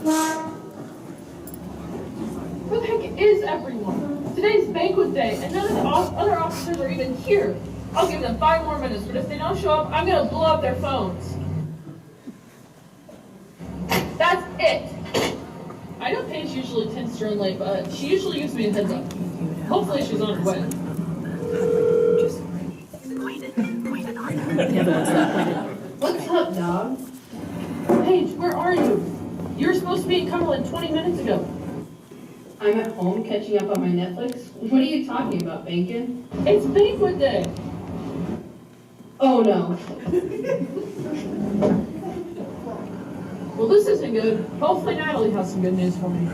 Who the heck is everyone? Today's banquet day, and none of the other officers are even here. I'll give them 5 more minutes, but if they don't show up, I'm gonna blow up their phones. That's it. I know Paige usually tends to run late, but she usually gives me a heads up. Hopefully she's on her way. What's up, dog? Paige, where are you? You were supposed to be in Cumberland 20 minutes ago. I'm at home catching up on my Netflix. What are you talking about, Bacon? It's banquet day. Oh no. Well, this isn't good. Hopefully Natalie has some good news for me.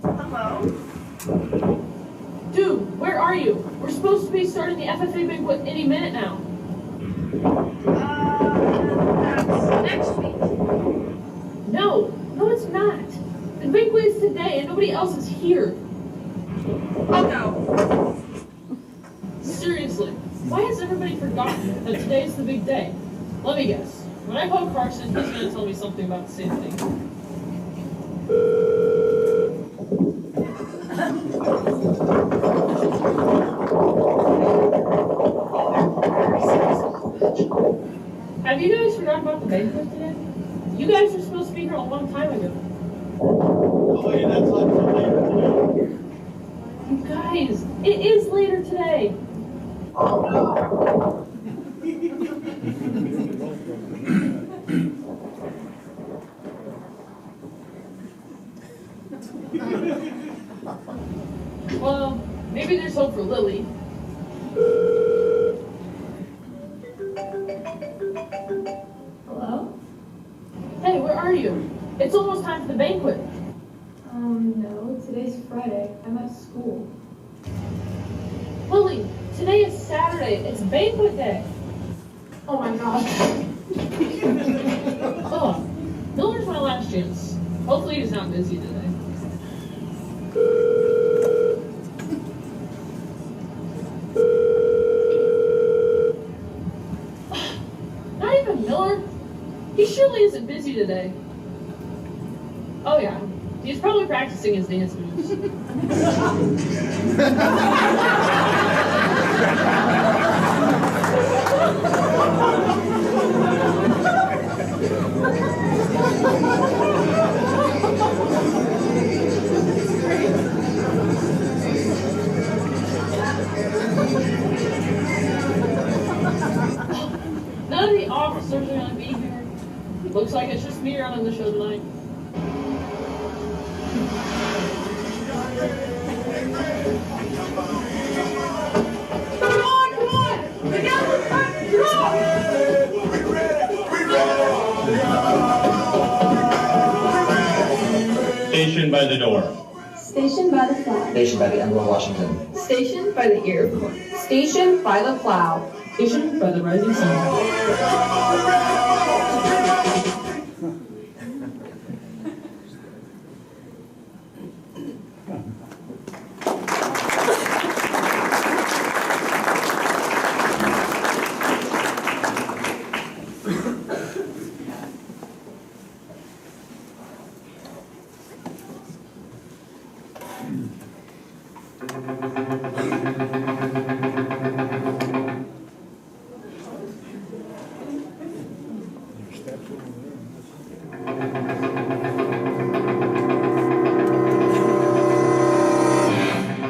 Hello? Dude, where are you? We're supposed to be starting the FFA Banquet any minute now. That's next week. No, it's not. The banquet is today and nobody else is here. Oh no. Seriously, why has everybody forgotten that today is the big day? Let me guess. When I call Carson, he's going to tell me something about the same thing. Have you guys forgotten about the banquet today? You guys were supposed to be here a long time ago. Oh, yeah, that's like later today. You guys, it is later today. Oh, no. Well, maybe there's hope for Lily. Hello? Hey, where are you? It's almost time for the banquet. No, today's Friday. I'm at school. Lily, today is Saturday. It's banquet day. Oh my gosh. Oh, Miller's my last chance. Hopefully he's not busy today. Not even Miller? He surely isn't busy today. Oh yeah, he's probably practicing his dance moves. None of the officers are going to be here. Looks like it's just me running the show tonight. Come on! Together, let's go! We ready! Station by the door. Station by the flag. Station by the emblem of Washington. Station by the ear of corn. Station by the plow. Station by the rising sun.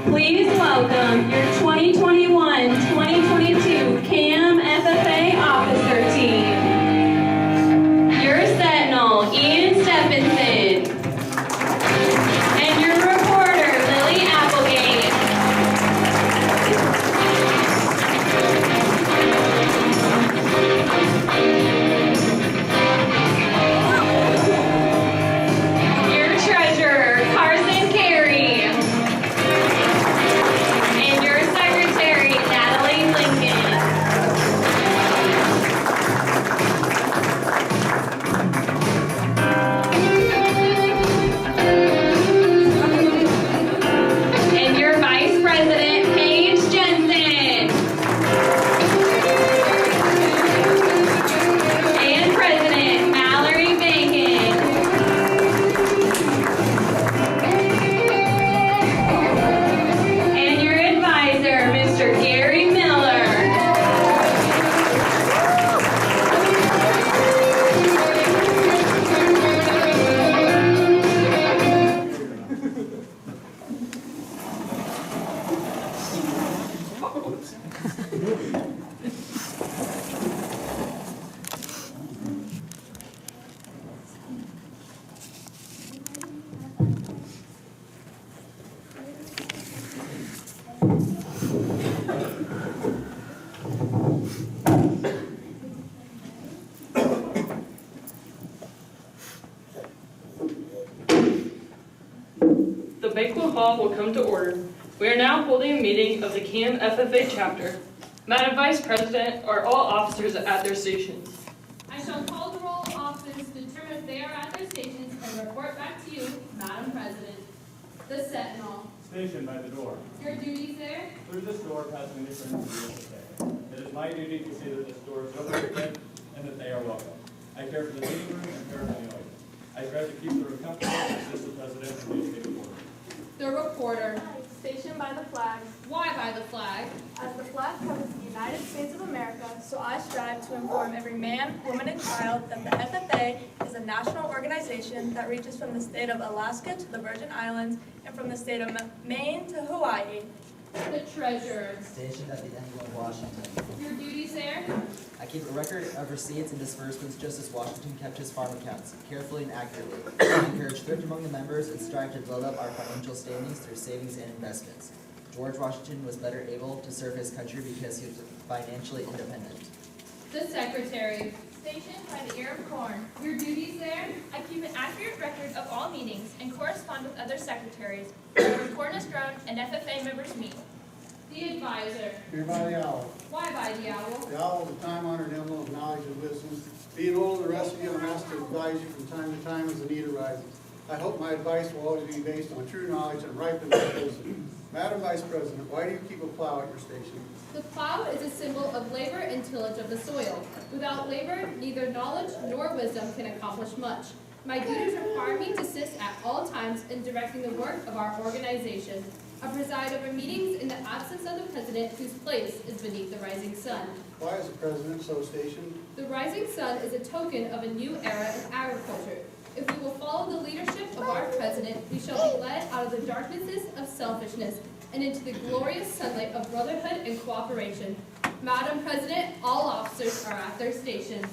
Please welcome your 2021-2022 CAM FFA Officer Team. Your Sentinel, Ian Stephenson. And your reporter, Lily Applegate. Your treasurer, Carson Carey. And your secretary, The banquet hall will come to order. We are now holding a meeting of the CAM FFA chapter. Madam Vice President, are all officers at their stations? I shall call the roll of officers to determine if they are at their stations and report back to you, Madam President. The Sentinel. Stationed by the door. Your duties there? Through this door, passing this room to the FFA. It is my duty to see that this door is open and that they are welcome. I care for the meeting room and paraphernalia. I strive to keep the room comfortable and assist the President in communicating order. The Reporter. Stationed by the flag. Why by the flag? As the flag covers the United States of America, so I strive to inform every man, woman, and child that the FFA is a national organization that reaches from the state of Alaska to the Virgin Islands and from the state of Maine to Hawaii. The Treasurer. Stationed at the angle of Washington. Your duties there? I keep a record of receipts and disbursements just as Washington kept his farm accounts, carefully and accurately. I encourage thrift among the members and strive to build up our financial standings through savings and investments. George Washington was better able to serve his country because he was financially independent. The Secretary. Stationed by the ear of corn. Your duties there? I keep an accurate record of all meetings and correspond with other secretaries whenever corn is grown and FFA members meet. The Advisor. Here by the owl. Why by the owl? The owl is a time-honored emblem of knowledge and wisdom. Being older than the rest of you, I'm asked to advise you from time to time as the need arises. I hope my advice will always be based on true knowledge and ripened with wisdom. Madam Vice President, why do you keep a plow at your station? The plow is a symbol of labor and tillage of the soil. Without labor, neither knowledge nor wisdom can accomplish much. My duties require me to assist at all times in directing the work of our organization. I preside over meetings in the absence of the President, whose place is beneath the rising sun. Why is the President so stationed? The rising sun is a token of a new era in agriculture. If we will follow the leadership of our President, we shall be led out of the darknesses of selfishness and into the glorious sunlight of brotherhood and cooperation. Madam President, all officers are at their stations.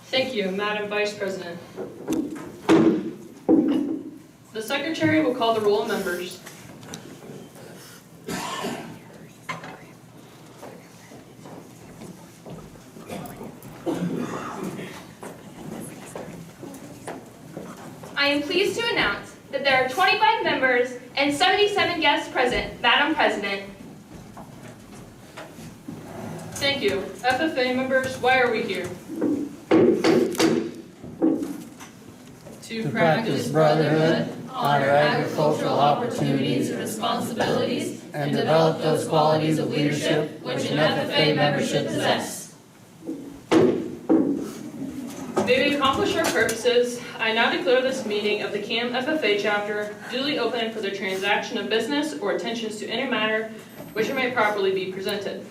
Thank you, Madam Vice President. The Secretary will call the roll of members. I am pleased to announce that there are 25 members and 77 guests present, Madam President. Thank you. FFA members, why are we here? To practice brotherhood, honor agricultural opportunities and responsibilities, and develop those qualities of leadership which an FFA member should possess. May we accomplish our purposes, I now declare this meeting of the CAM FFA chapter duly open for the transaction of business or attentions to any matter which may properly be presented.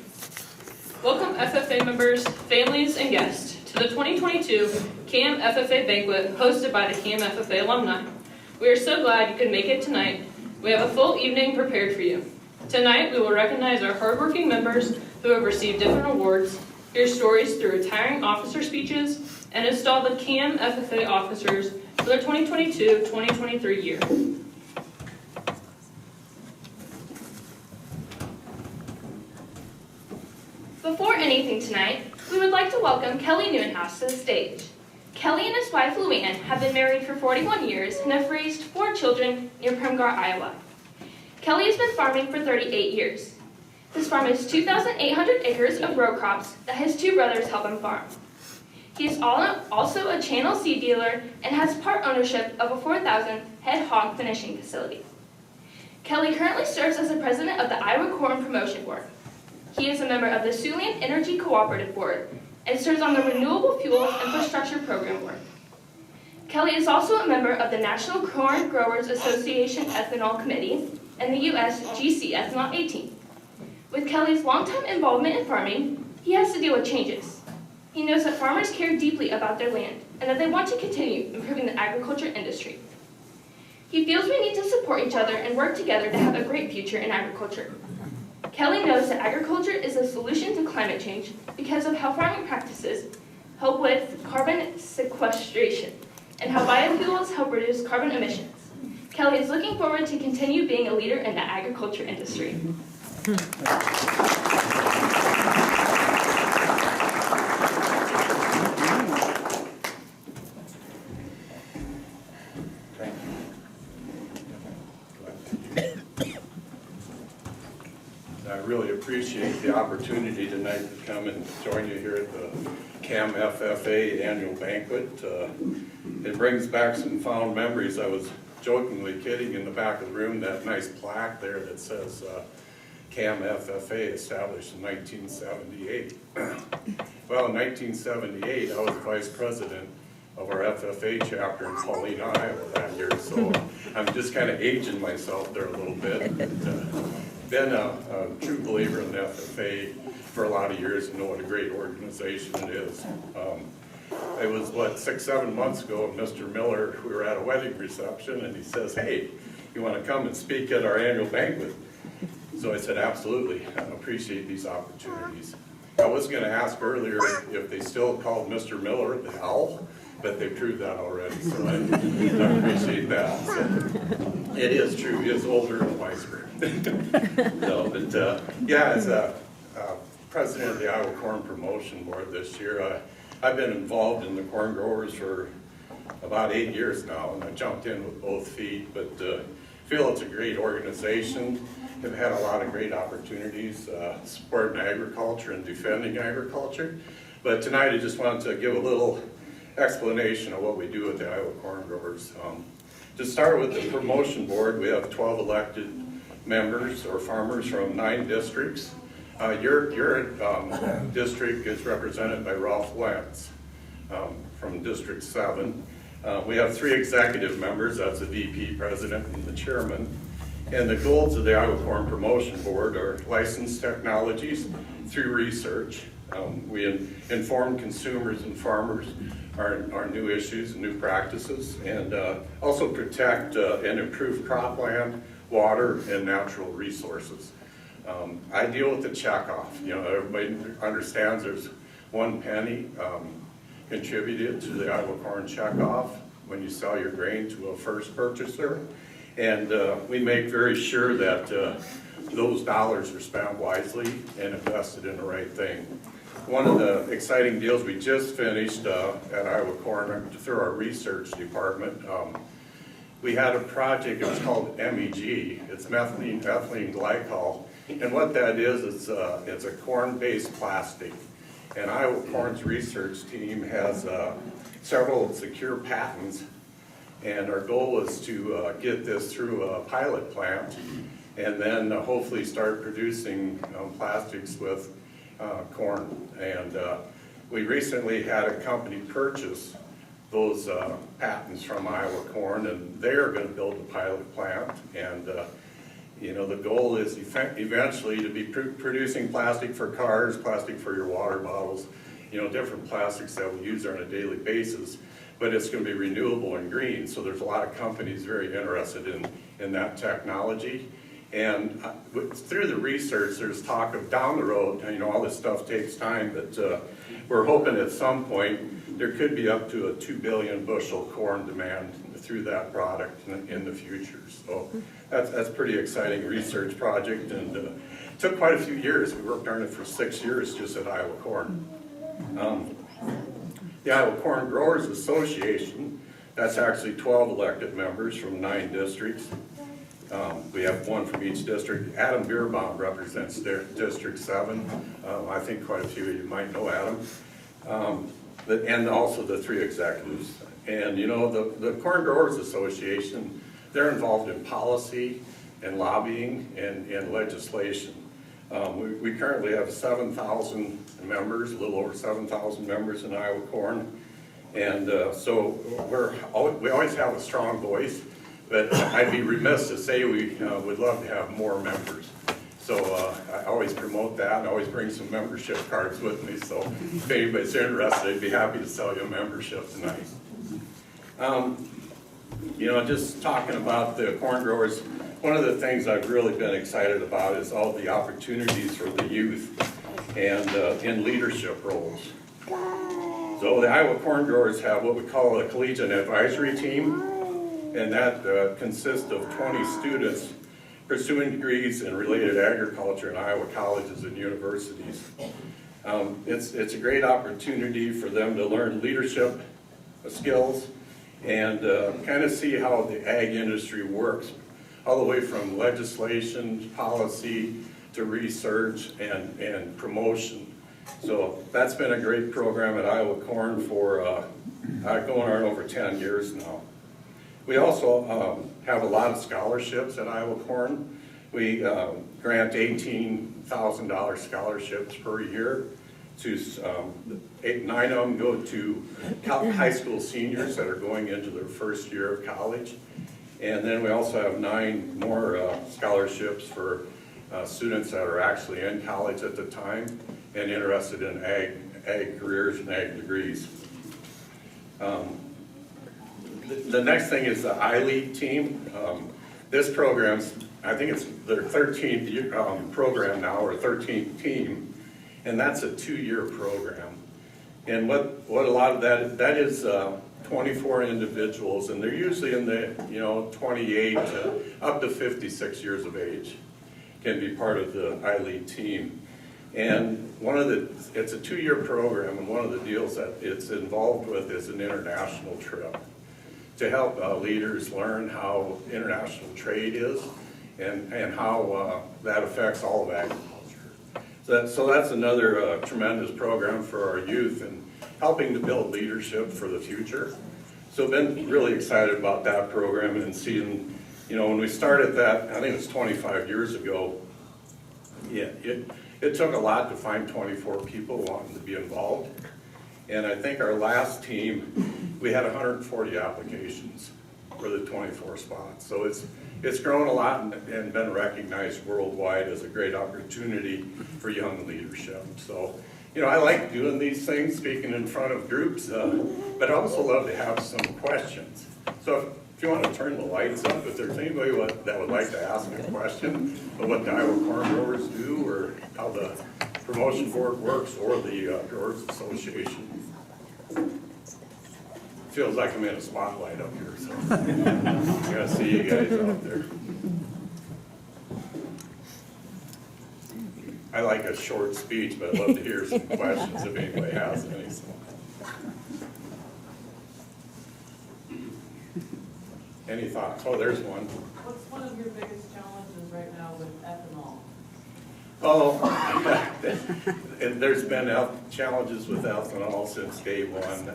Welcome FFA members, families, and guests to the 2022 CAM FFA Banquet hosted by the CAM FFA alumni. We are so glad you could make it tonight. We have a full evening prepared for you. Tonight we will recognize our hardworking members who have received different awards, hear stories through retiring officer speeches, and install the CAM FFA officers for the 2022-2023 year. Before anything tonight, we would like to welcome Kelly Newenhouse to the stage. Kelly and his wife Luann have been married for 41 years and have raised 4 children near Premgar, Iowa. Kelly has been farming for 38 years. His farm is 2,800 acres of row crops that his 2 brothers help him farm. He is also a Channel seed dealer and has part ownership of a 4,000 head hog finishing facility. Kelly currently serves as the president of the Iowa Corn Promotion Board. He is a member of the Siouxland Energy Cooperative Board and serves on the Renewable Fuels Infrastructure Program Board. Kelly is also a member of the National Corn Growers Association Ethanol Committee and the U.S. GC Ethanol A team. With Kelly's longtime involvement in farming, he has to deal with changes. He knows that farmers care deeply about their land and that they want to continue improving the agriculture industry. He feels we need to support each other and work together to have a great future in agriculture. Kelly knows that agriculture is a solution to climate change because of how farming practices help with carbon sequestration and how biofuels help reduce carbon emissions. Kelly is looking forward to continue being a leader in the agriculture industry. I really appreciate the opportunity tonight to come and join you here at the CAM FFA annual banquet. It brings back some fond memories. I was jokingly kidding in the back of the room, that nice plaque there that says CAM FFA established in 1978. Well, in 1978, I was vice president of our FFA chapter in Paulina, Iowa that year, so I'm just kind of aging myself there a little bit. Been a true believer in the FFA for a lot of years and know what a great organization it is. It was, 6-7 months ago, Mr. Miller, we were at a wedding reception, and he says, "Hey, you want to come and speak at our annual banquet?" So I said, "Absolutely, I appreciate these opportunities." I was going to ask earlier if they still called Mr. Miller the Owl, but they proved that already, so I appreciate that. So, it is true, he is older and wiser. No, but yeah, as a president of the Iowa Corn Promotion Board this year, I've been involved in the corn growers for about 8 years now, and I jumped in with both feet, but feel it's a great organization. Have had a lot of great opportunities supporting agriculture and defending agriculture. But tonight I just wanted to give a little explanation of what we do with the Iowa corn growers. To start with the promotion board, we have 12 elected members or farmers from 9 districts. Your district is represented by Ralph Lentz from District 7. We have 3 executive members, that's the VP president and the chairman. And the goals of the Iowa Corn Promotion Board are licensed technologies through research. We inform consumers and farmers our new issues and new practices, and also protect and improve cropland, water, and natural resources. I deal with the checkoff. You know, everybody understands there's 1 penny contributed to the Iowa Corn checkoff when you sell your grain to a first purchaser. And we make very sure that those dollars are spent wisely and invested in the right thing. One of the exciting deals we just finished at Iowa Corn through our research department, we had a project, it was called MEG. It's methylene ethylene glycol. And what that is, it's a corn-based plastic. And Iowa Corn's research team has several secure patents. And our goal is to get this through a pilot plant and then hopefully start producing plastics with corn. And we recently had a company purchase those patents from Iowa Corn, and they're going to build a pilot plant. And you know, the goal is eventually to be producing plastic for cars, plastic for your water bottles, you know, different plastics that we use on a daily basis. But it's going to be renewable and green, so there's a lot of companies very interested in that technology. And through the research, there's talk of down the road, you know, all this stuff takes time, but we're hoping at some point there could be up to a 2 billion bushel corn demand through that product in the future. So that's a pretty exciting research project, and it took quite a few years. We worked on it for 6 years just at Iowa Corn. The Iowa Corn Growers Association, that's actually 12 elected members from 9 districts. We have 1 from each district. Adam Bierbaum represents their District 7. I think quite a few of you might know Adam. And also the 3 executives. And you know, the Corn Growers Association, they're involved in policy and lobbying and legislation. We currently have 7,000 members, a little over 7,000 members in Iowa Corn. And so we always have a strong voice, but I'd be remiss to say we would love to have more members. So I always promote that. I always bring some membership cards with me. So if anybody's interested, I'd be happy to sell you a membership tonight. You know, just talking about the corn growers one of the things I've really been excited about is all the opportunities for the youth and in leadership roles. So the Iowa Corn Growers have what we call a collegiate advisory team, and that consists of 20 students pursuing degrees in related agriculture in Iowa colleges and universities. It's a great opportunity for them to learn leadership skills and kind of see how the ag industry works, all the way from legislation, policy, to research and promotion. So that's been a great program at Iowa Corn for going on over 10 years now. We also have a lot of scholarships at Iowa Corn. We grant $18,000 scholarships per year to 9 of them go to high school seniors that are going into their first year of college. And then we also have 9 more scholarships for students that are actually in college at the time and interested in ag careers and ag degrees. The next thing is the iLead team. This program's, I think it's their 13th program now, or 13th team, and that's a 2-year program. And what a lot of that is 24 individuals, and they're usually in the 28 to up to 56 years of age can be part of the iLead team. And it's a 2-year program, and one of the deals that it's involved with is an international trip to help leaders learn how international trade is and how that affects all of agriculture. So that's another tremendous program for our youth and helping to build leadership for the future. So I've been really excited about that program and seeing, when we started that, I think it was 25 years ago, yeah, it took a lot to find 24 people wanting to be involved. And I think our last team, we had 140 applications for the 24 spots. So it's grown a lot and been recognized worldwide as a great opportunity for young leadership. So, I like doing these things, speaking in front of groups, but I also love to have some questions. So if you want to turn the lights up, if there's anybody that would like to ask a question of what the Iowa Corn Growers do, or how the promotion board works, or the Growers Association. Feels like I'm in a spotlight up here, so I gotta see you guys out there. I like a short speech, but I'd love to hear some questions if anybody has any. So. Any thoughts? Oh, there's one. What's one of your biggest challenges right now with ethanol? Oh, there's been challenges with ethanol since day one.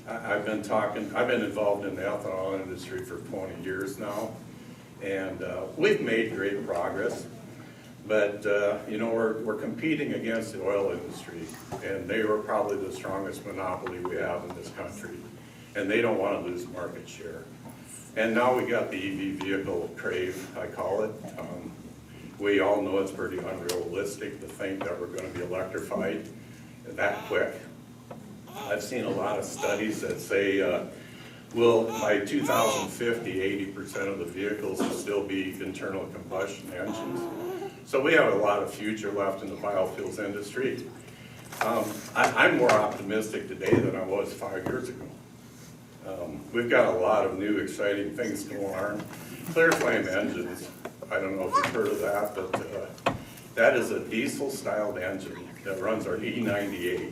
I've been involved in the ethanol industry for 20 years now, and we've made great progress. But we're competing against the oil industry, and they are probably the strongest monopoly we have in this country, and they don't want to lose market share. And now we got the EV vehicle crave, I call it. We all know it's pretty unrealistic to think that we're going to be electrified that quick. I've seen a lot of studies that say, by 2050, 80% of the vehicles will still be internal combustion engines. So we have a lot of future left in the biofuels industry. I'm more optimistic today than I was 5 years ago. We've got a lot of new exciting things going on. Clear flame engines, I don't know if you've heard of that, but that is a diesel-styled engine that runs our E98.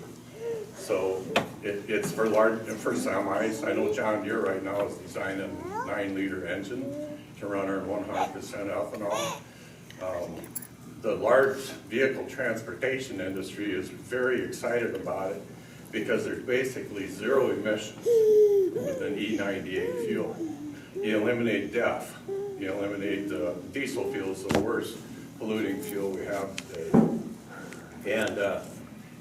So it's for semis. I know John Deere right now is designing a 9-liter engine to run our 100% ethanol. The large vehicle transportation industry is very excited about it because there's basically zero emissions with an E98 fuel. You eliminate DEF. You eliminate diesel fuel is the worst polluting fuel we have today. And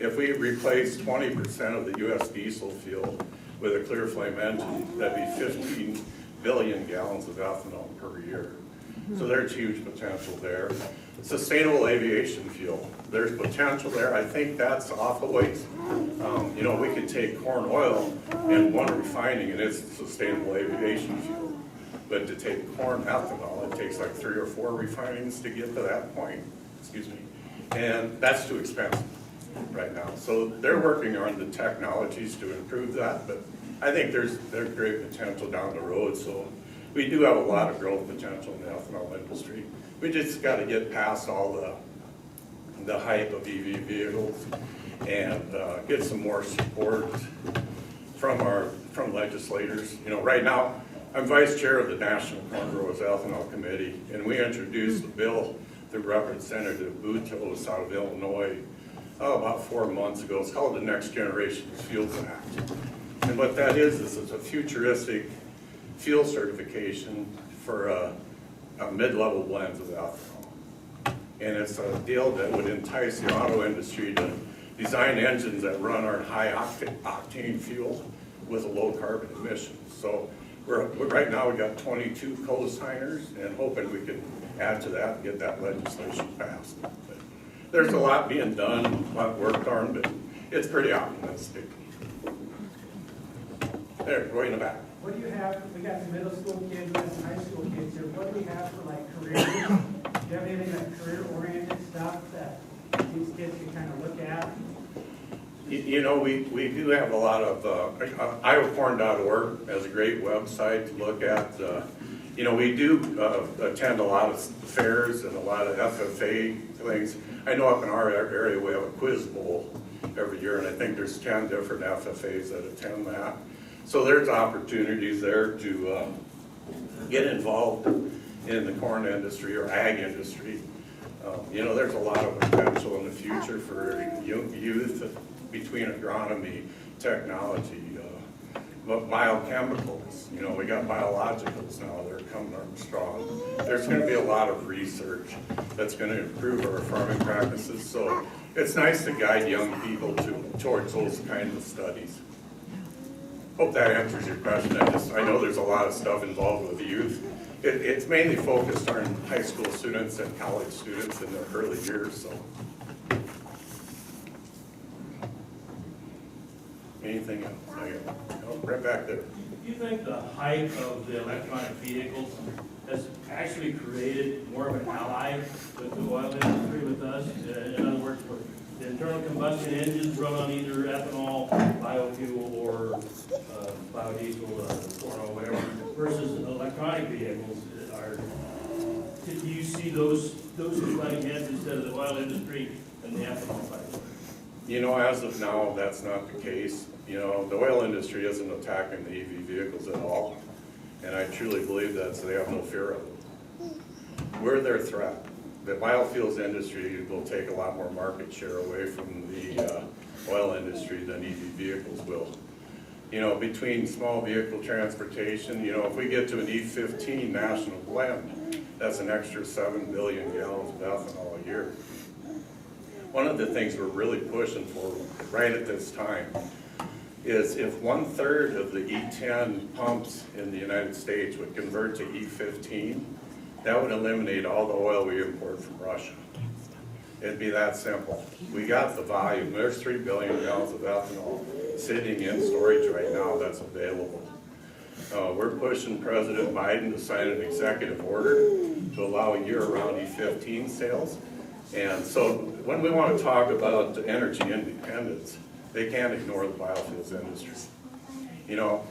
if we replace 20% of the U.S. diesel fuel with a clear flame engine, that'd be 15 billion gallons of ethanol per year. So there's huge potential there. Sustainable aviation fuel, there's potential there. I think that's off the ways. We can take corn oil and one refining and it's sustainable aviation fuel. But to take corn ethanol, takes like 3 or 4 refinings to get to that point, excuse me. And that's too expensive right now. So they're working on the technologies to improve that, but I think there's great potential down the road. So we do have a lot of growth potential in the ethanol industry. We just got to get past all the hype of EV vehicles and get some more support from legislators. You know, right now, I'm vice chair of the National Corn Growers Ethanol Committee, and we introduced a bill through Representative Boutos out of Illinois about 4 months ago. It's called the Next Generation Fuels Act. And what that is it's a futuristic fuel certification for a mid-level blends of ethanol. And it's a deal that would entice the auto industry to design engines that run on high octane fuel with a low carbon emission. So right now we got 22 co-signers and hoping we can add to that and get that legislation passed. But there's a lot being done, a lot worked on, but it's pretty optimistic. There, way in the back. What do you have, we got some middle school kids, we got some high school kids here, what do we have for like careers? Do you have anything like career-oriented stuff that these kids can kind of look at? You know, we do have a lot of, IowaCorn.org has a great website to look at. You know, we do attend a lot of fairs and a lot of FFA things. I know up in our area we have a quiz bowl every year, and I think there's 10 different FFAs that attend that. So there's opportunities there to get involved in the corn industry or ag industry. You know, there's a lot of potential in the future for youth between agronomy, technology, biochemicals. You know, we got biologicals now that are coming on strong. There's going to be a lot of research that's going to improve our farming practices. So it's nice to guide young people towards those kinds of studies. Hope that answers your question. I know there's a lot of stuff involved with youth. It's mainly focused on high school students and college students in their early years. So, anything else? Oh, right back there. Do you think the hype of the electronic vehicles has actually created more of an ally with the oil industry with us? In other words, the internal combustion engines run on either ethanol, biofuel, or biodiesel, corn oil, whatever, versus electronic vehicles. Do you see those two running heads instead of the oil industry and the ethanol side? You know, as of now, that's not the case. You know, the oil industry isn't attacking the EV vehicles at all, and I truly believe that, so they have no fear of it. We're their threat. The biofuels industry will take a lot more market share away from the oil industry than EV vehicles will. You know, between small vehicle transportation, you know, if we get to an E15 national blend, that's an extra 7 billion gallons of ethanol a year. One of the things we're really pushing for right at this time is if 1/3 of the E10 pumps in the United States would convert to E15, that would eliminate all the oil we import from Russia. It'd be that simple. We got the volume. There's 3 billion gallons of ethanol sitting in storage right now that's available. We're pushing President Biden to sign an executive order to allow year-round E15 sales. And so when we want to talk about energy independence, they can't ignore the biofuels industry. You know,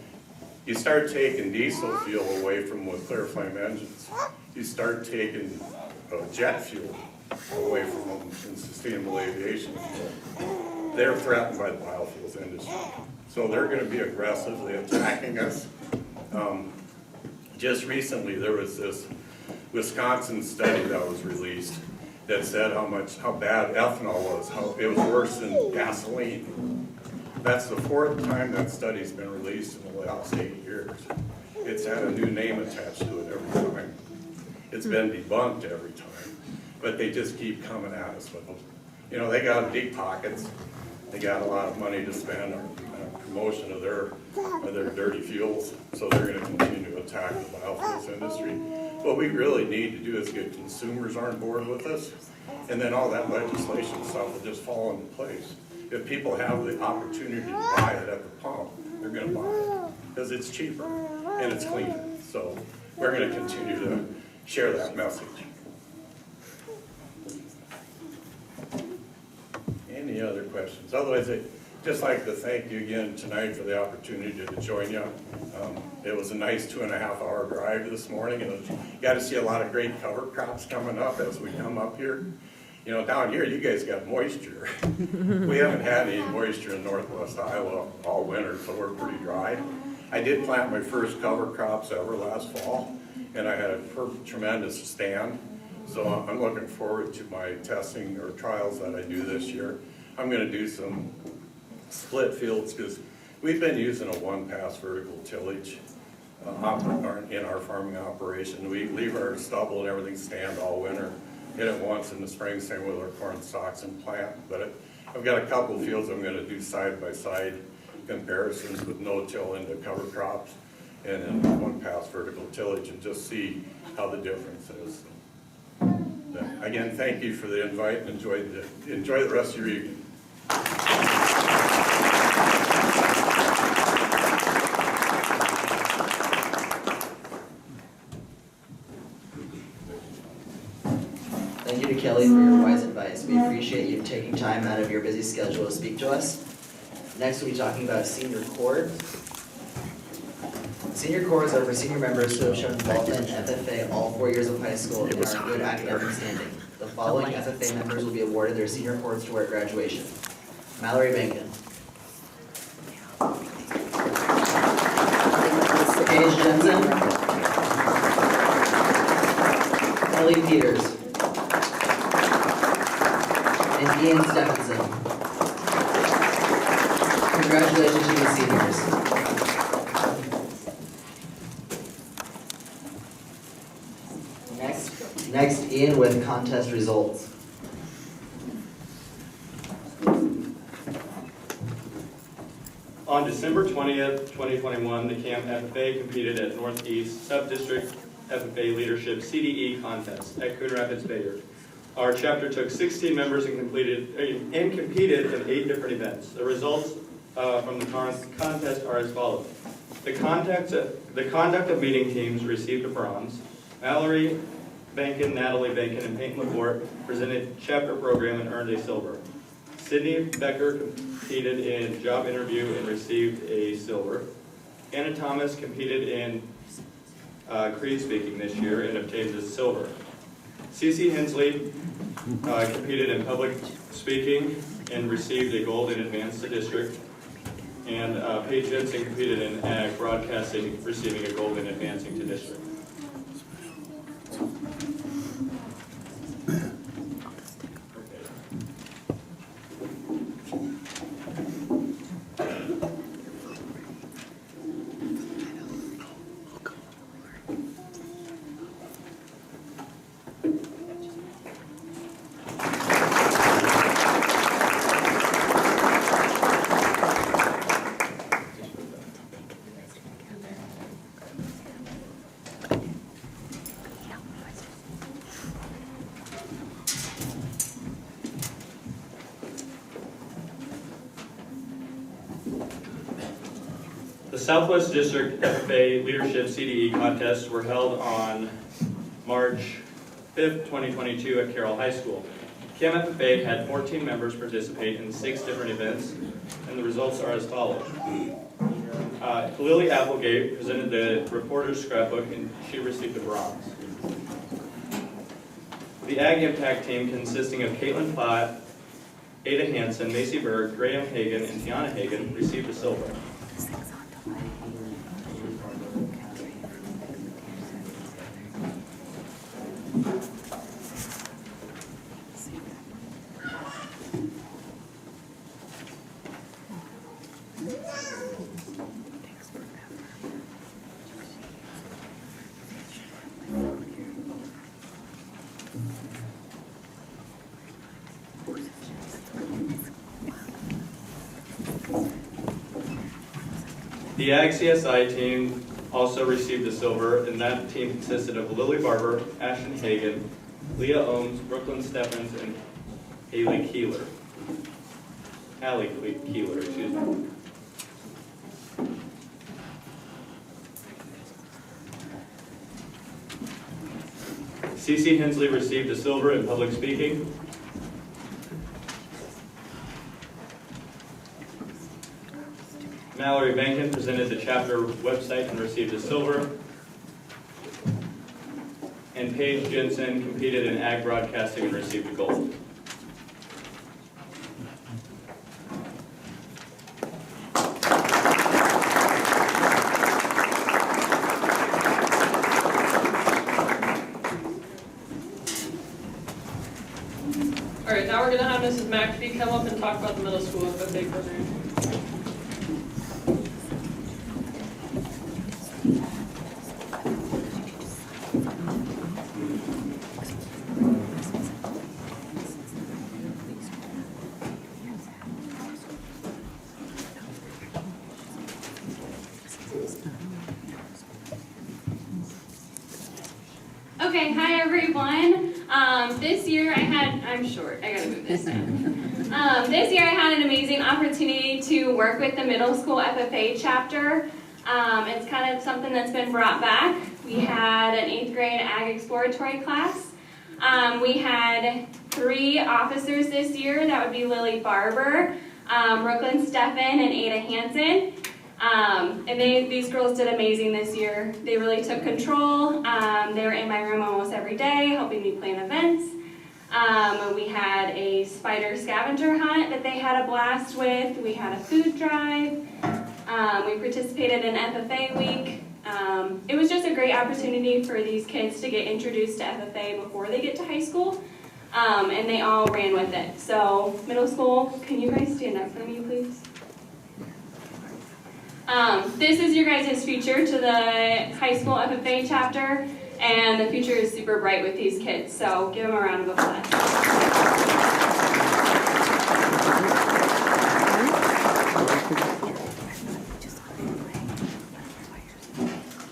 you start taking diesel fuel away from with clear flame engines. You start taking jet fuel away from them in sustainable aviation fuel. They're threatened by the biofuels industry. So they're going to be aggressively attacking us. Just recently there was this Wisconsin study that was released that said how bad ethanol was, how it was worse than gasoline. That's the 4th time that study's been released in the last 8 years. It's had a new name attached to it every time. It's been debunked every time, but they just keep coming at us with them. You know, they got deep pockets. They got a lot of money to spend on promotion of their dirty fuels, so they're going to continue to attack the biofuels industry. What we really need to do is get consumers on board with us, and then all that legislation stuff will just fall into place. If people have the opportunity to buy it at the pump, they're going to buy it because it's cheaper and it's cleaner. So we're going to continue to share that message. Any other questions? Otherwise, I'd just like to thank you again tonight for the opportunity to join you. It was a nice 2.5-hour drive this morning, and you got to see a lot of great cover crops coming up as we come up here. You know, down here, you guys got moisture. We haven't had any moisture in northwest Iowa all winter, so we're pretty dry. I did plant my first cover crops ever last fall, and I had a tremendous stand. So I'm looking forward to my testing or trials that I do this year. I'm going to do some split fields because we've been using a one-pass vertical tillage in our farming operation. We leave our stubble and everything stand all winter, hit it once in the spring, same with our corn stalks and plant. But I've got a couple fields I'm going to do side-by-side comparisons with no-till into cover crops and then one-pass vertical tillage and just see how the difference is. Again, thank you for the invite and enjoy the rest of your evening. Thank you to Kelly for your wise advice. We appreciate you taking time out of your busy schedule to speak to us. Next, we'll be talking about senior corps. Senior corps are for senior members who have shown involvement in FFA all 4 years of high school and are in good academic standing. The following FFA members will be awarded their senior corps toward at graduation. Mallory Bankin, Paige Jensen, Ellie Peters, and Ian Stephenson. Congratulations to the seniors. Next, Ian with contest results. On December 20th, 2021, the CAM FFA competed at Northeast Sub-District FFA Leadership CDE contest at Coon Rapids, Bayard. Our chapter took 16 members and competed in 8 different events. The results from the contest are as follows. The conduct of meeting teams received a bronze. Mallory Bankin, Natalie Bankin, and Peyton Laporte presented chapter program and earned a silver. Sydney Becker competed in job interview and received a silver. Anna Thomas competed in Creed speaking this year and obtained a silver. Cece Hensley competed in public speaking and received a gold and advanced to district. And Paige Jensen competed in ag broadcasting, receiving a gold and advancing to district. The Southwest District FFA Leadership CDE contests were held on March 5th, 2022 at Carroll High School. CAM FFA had 14 members participate in 6 different events, and the results are as follows. Lily Applegate presented the reporter's scrapbook, and she received a bronze. The Ag Impact team, consisting of Caitlin Platt, Ada Hansen, Macy Berg, Graham Hagan, and Tiana Hagan, received a silver. The Ag CSI team also received a silver, and that team consisted of Lily Barber, Ashton Hagan, Leah Ohms, Brooklyn Steffens, and Haley Keeler. Allie Keeler, excuse me. Cece Hensley received a silver in public speaking. Mallory Bankin presented the chapter website and received a silver. And Paige Jensen competed in ag broadcasting and received a gold. All right, now we're going to have Mrs. McAfee come up and talk about the middle school FFA program. Okay, hi everyone. This year I'm short, I gotta move this now. This year I had an amazing opportunity to work with the middle school FFA chapter. It's kind of something that's been brought back. We had an 8th grade ag exploratory class. We had 3 officers this year. That would be Lily Barber, Brooklyn Steffen, and Ada Hansen. And these girls did amazing this year. They really took control. They were in my room almost every day, helping me plan events. We had a spider scavenger hunt that they had a blast with. We had a food drive. We participated in FFA week. It was just a great opportunity for these kids to get introduced to FFA before they get to high school. And they all ran with it. So middle school, can you guys stand up for me, please? This is your guys' future to the high school FFA chapter, and the future is super bright with these kids, so give them a round of applause.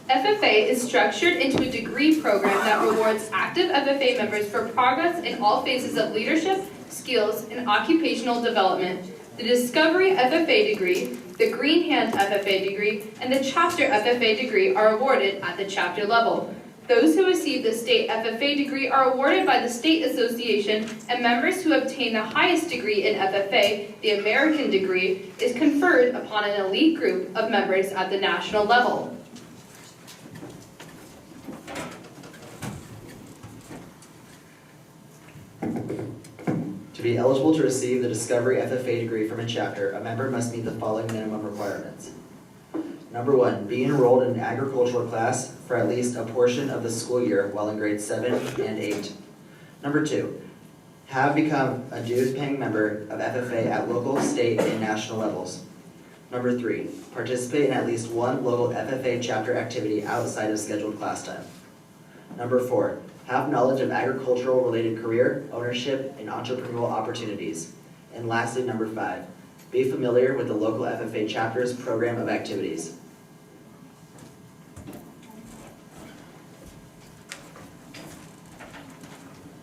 FFA is structured into a degree program that rewards active FFA members for progress in all phases of leadership, skills, and occupational development. The Discovery FFA degree, the Greenhand FFA degree, and the Chapter FFA degree are awarded at the chapter level. Those who receive the State FFA degree are awarded by the State Association, and members who obtain the highest degree in FFA, the American degree, is conferred upon an elite group of members at the national level. To be eligible to receive the Discovery FFA degree from a chapter, a member must meet the following minimum requirements. Number 1, be enrolled in an agricultural class for at least a portion of the school year while in grades 7 and 8. Number 2, have become a dues-paying member of FFA at local, state, and national levels. Number 3, participate in at least one local FFA chapter activity outside of scheduled class time. Number 4, have knowledge of agricultural-related career, ownership, and entrepreneurial opportunities. And lastly, number 5, be familiar with the local FFA chapter's program of activities.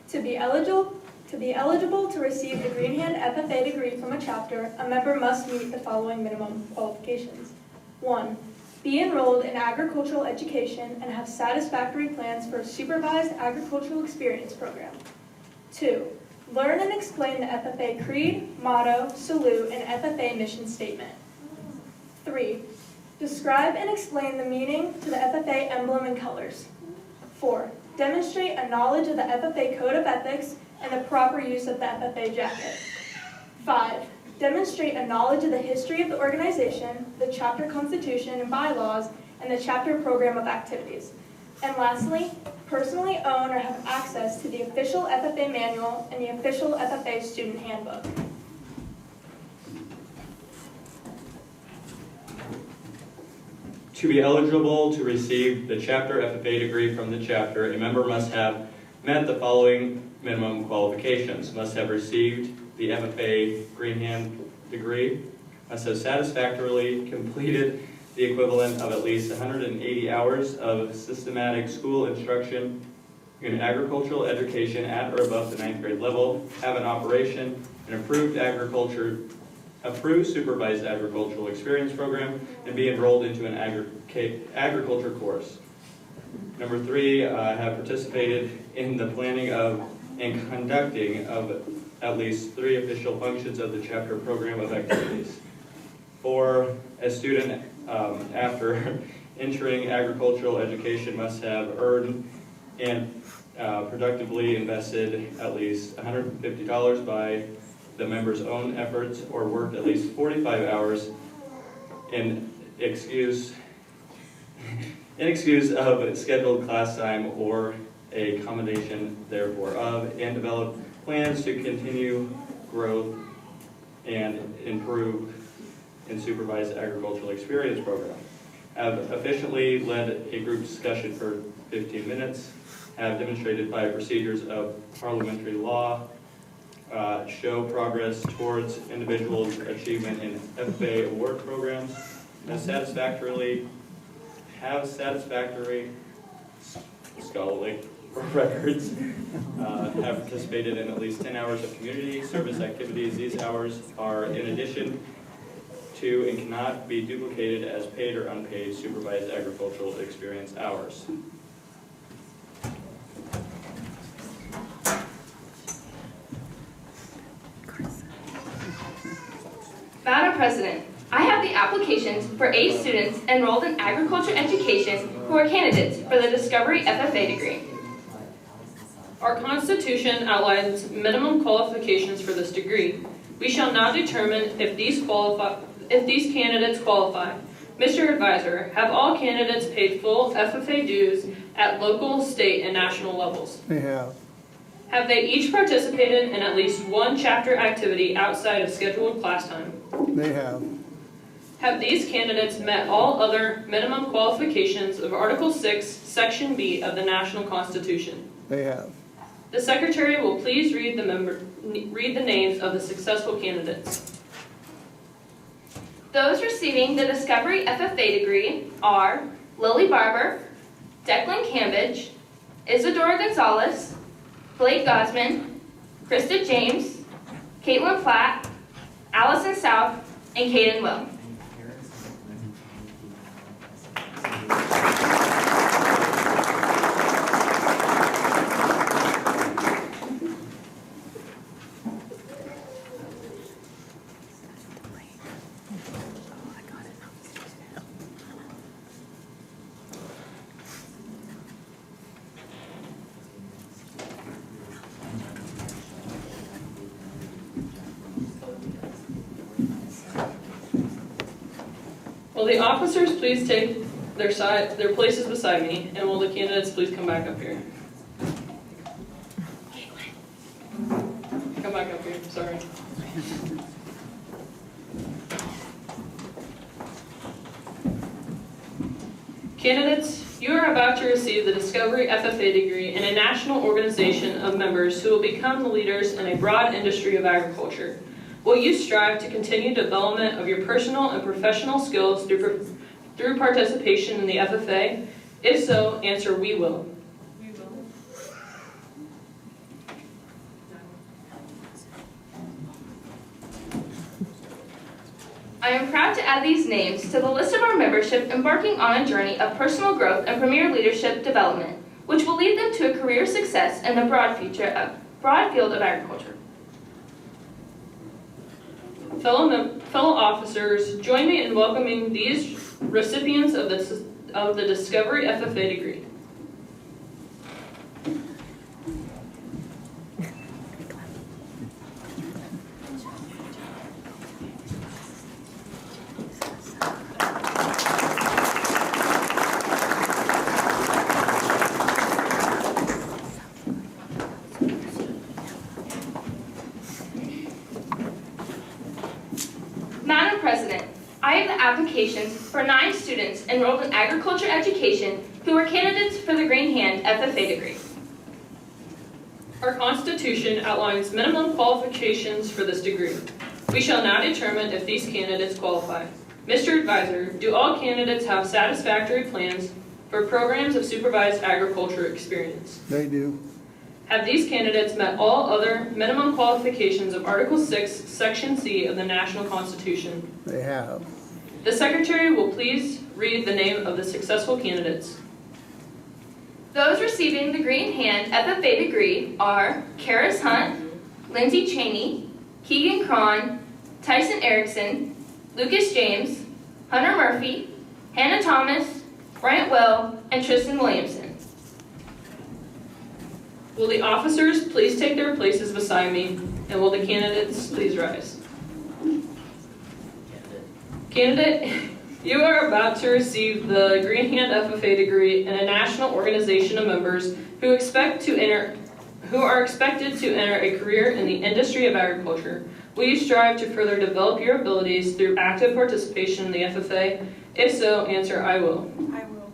To be eligible to receive the Greenhand FFA degree from a chapter, a member must meet the following minimum qualifications. 1, be enrolled in agricultural education and have satisfactory plans for a supervised agricultural experience program. 2, learn and explain the FFA creed, motto, salute, and FFA mission statement. 3, describe and explain the meaning to the FFA emblem and colors. 4, demonstrate a knowledge of the FFA code of ethics and the proper use of the FFA jacket. 5, demonstrate a knowledge of the history of the organization, the chapter constitution and bylaws, and the chapter program of activities. And lastly, personally own or have access to the official FFA manual and the official FFA student handbook. To be eligible to receive the Chapter FFA degree from the chapter, a member must have met the following minimum qualifications. Must have received the FFA Greenhand degree, must have satisfactorily completed the equivalent of at least 180 hours of systematic school instruction in agricultural education at or above the 9th grade level, have an operation, an approved supervised agricultural experience program, and be enrolled into an agriculture course. Number 3, have participated in the planning of and conducting of at least 3 official functions of the chapter program of activities. 4, a student after entering agricultural education must have earned and productively invested at least $150 by the member's own efforts or worked at least 45 hours in excuse of scheduled class time or a combination therefore of, and develop plans to continue growth and improve and supervise agricultural experience program. Have efficiently led a group discussion for 15 minutes. Have demonstrated by procedures of parliamentary law, show progress towards individuals' achievement in FFA award programs, have satisfactory scholarly records, have participated in at least 10 hours of community service activities. These hours are in addition to and cannot be duplicated as paid or unpaid supervised agricultural experience hours. Madam President, I have the applications for 8 students enrolled in agriculture education who are candidates for the Discovery FFA degree. Our Constitution outlines minimum qualifications for this degree. We shall now determine if these candidates qualify. Mr. Advisor, have all candidates paid full FFA dues at local, state, and national levels? They have. Have they each participated in at least one chapter activity outside of scheduled class time? They have. Have these candidates met all other minimum qualifications of Article 6, Section B of the National Constitution? They have. The Secretary will please read the names of the successful candidates. Those receiving the Discovery FFA degree are Lily Barber, Declan Cambridge, Isadora Gonzalez, Blake Gosman, Krista James, Caitlin Platt, Allison South, and Caden Will. Will the officers please take their places beside me, and will the candidates please come back up here? Come back up here, sorry. Candidates, you are about to receive the Discovery FFA degree in a national organization of members who will become the leaders in a broad industry of agriculture. Will you strive to continue development of your personal and professional skills through participation in the FFA? If so, answer, we will. We will. I am proud to add these names to the list of our membership embarking on a journey of personal growth and premier leadership development, which will lead them to a career success in the broad field of agriculture. Fellow officers, join me in welcoming these recipients of the Discovery FFA degree. Madam President, I have the applications for 9 students enrolled in agriculture education who are candidates for the Greenhand FFA degree. Our Constitution outlines minimum qualifications for this degree. We shall now determine if these candidates qualify. Mr. Advisor, do all candidates have satisfactory plans for programs of supervised agriculture experience? They do. Have these candidates met all other minimum qualifications of Article 6, Section C of the National Constitution? They have. The Secretary will please read the name of the successful candidates. Those receiving the Greenhand FFA degree are Karis Hunt, Lindsay Cheney, Keegan Cron, Tyson Erickson, Lucas James, Hunter Murphy, Hannah Thomas, Bryant Well, and Tristan Williamson. Will the officers please take their places beside me, and will the candidates please rise? Candidate, you are about to receive the Greenhand FFA degree in a national organization of members who are expected to enter a career in the industry of agriculture. Will you strive to further develop your abilities through active participation in the FFA? If so, answer I will. I will.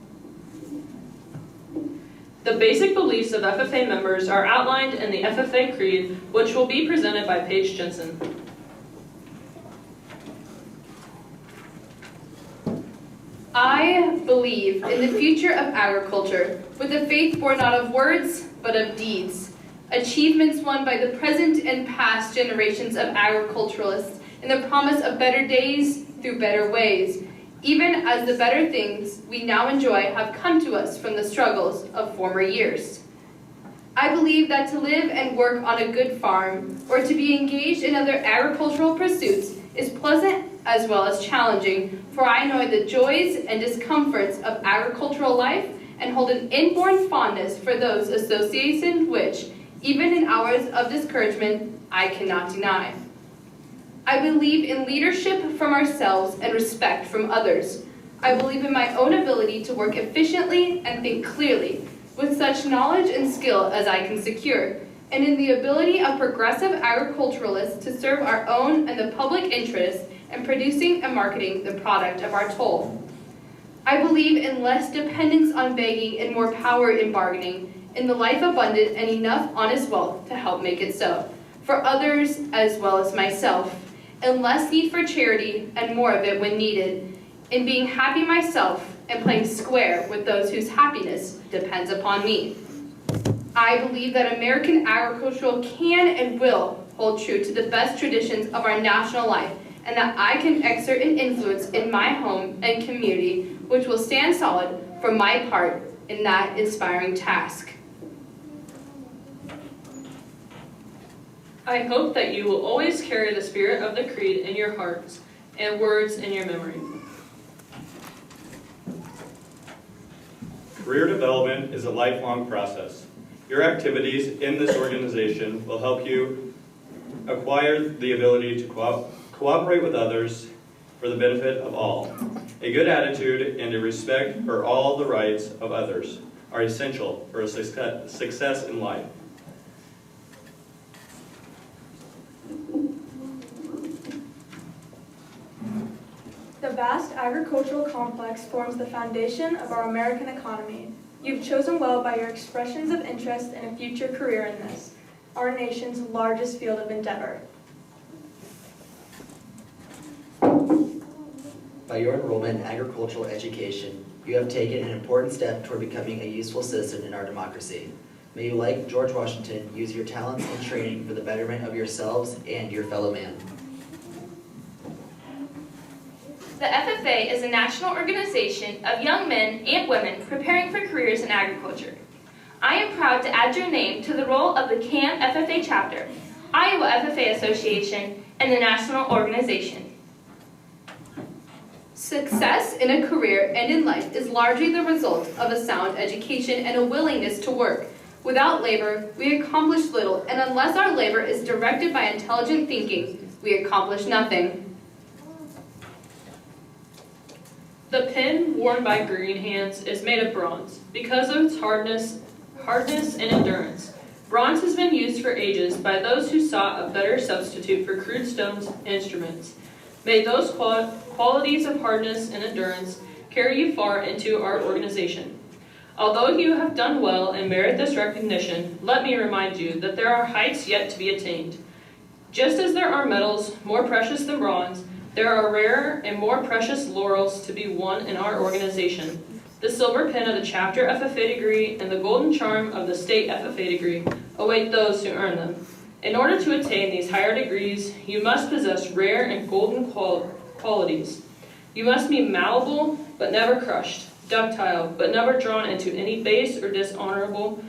The basic beliefs of FFA members are outlined in the FFA Creed, which will be presented by Paige Jensen. I believe in the future of agriculture with a faith born not of words, but of deeds. Achievements won by the present and past generations of agriculturalists and the promise of better days through better ways, even as the better things we now enjoy have come to us from the struggles of former years. I believe that to live and work on a good farm or to be engaged in other agricultural pursuits is pleasant as well as challenging, for I know the joys and discomforts of agricultural life and hold an inborn fondness for those associations which, even in hours of discouragement, I cannot deny. I believe in leadership from ourselves and respect from others. I believe in my own ability to work efficiently and think clearly, with such knowledge and skill as I can secure, and in the ability of progressive agriculturalists to serve our own and the public interest in producing and marketing the product of our toll. I believe in less dependence on begging and more power in bargaining, in the life abundant and enough honest wealth to help make it so, for others as well as myself, and less need for charity and more of it when needed, in being happy myself and playing square with those whose happiness depends upon me. I believe that American agriculture can and will hold true to the best traditions of our national life, and that I can exert an influence in my home and community which will stand solid for my part in that inspiring task. I hope that you will always carry the spirit of the Creed in your hearts and words in your memory. Career development is a lifelong process. Your activities in this organization will help you acquire the ability to cooperate with others for the benefit of all. A good attitude and a respect for all the rights of others are essential for a success in life. The vast agricultural complex forms the foundation of our American economy. You've chosen well by your expressions of interest in a future career in this, our nation's largest field of endeavor. By your enrollment in agricultural education, you have taken an important step toward becoming a useful citizen in our democracy. May you, like George Washington, use your talents and training for the betterment of yourselves and your fellow man. The FFA is a national organization of young men and women preparing for careers in agriculture. I am proud to add your name to the roll of the CAM FFA chapter, Iowa FFA Association, and the national organization. Success in a career and in life is largely the result of a sound education and a willingness to work. Without labor, we accomplish little, and unless our labor is directed by intelligent thinking, we accomplish nothing. The pin worn by Greenhands is made of bronze because of its hardness and endurance. Bronze has been used for ages by those who sought a better substitute for crude stones and instruments. May those qualities of hardness and endurance carry you far into our organization. Although you have done well and merit this recognition, let me remind you that there are heights yet to be attained. Just as there are metals more precious than bronze, there are rarer and more precious laurels to be won in our organization. The silver pin of the chapter FFA degree and the golden charm of the state FFA degree await those who earn them. In order to attain these higher degrees, you must possess rare and golden qualities. You must be malleable but never crushed, ductile, but never drawn into any base or dishonorable,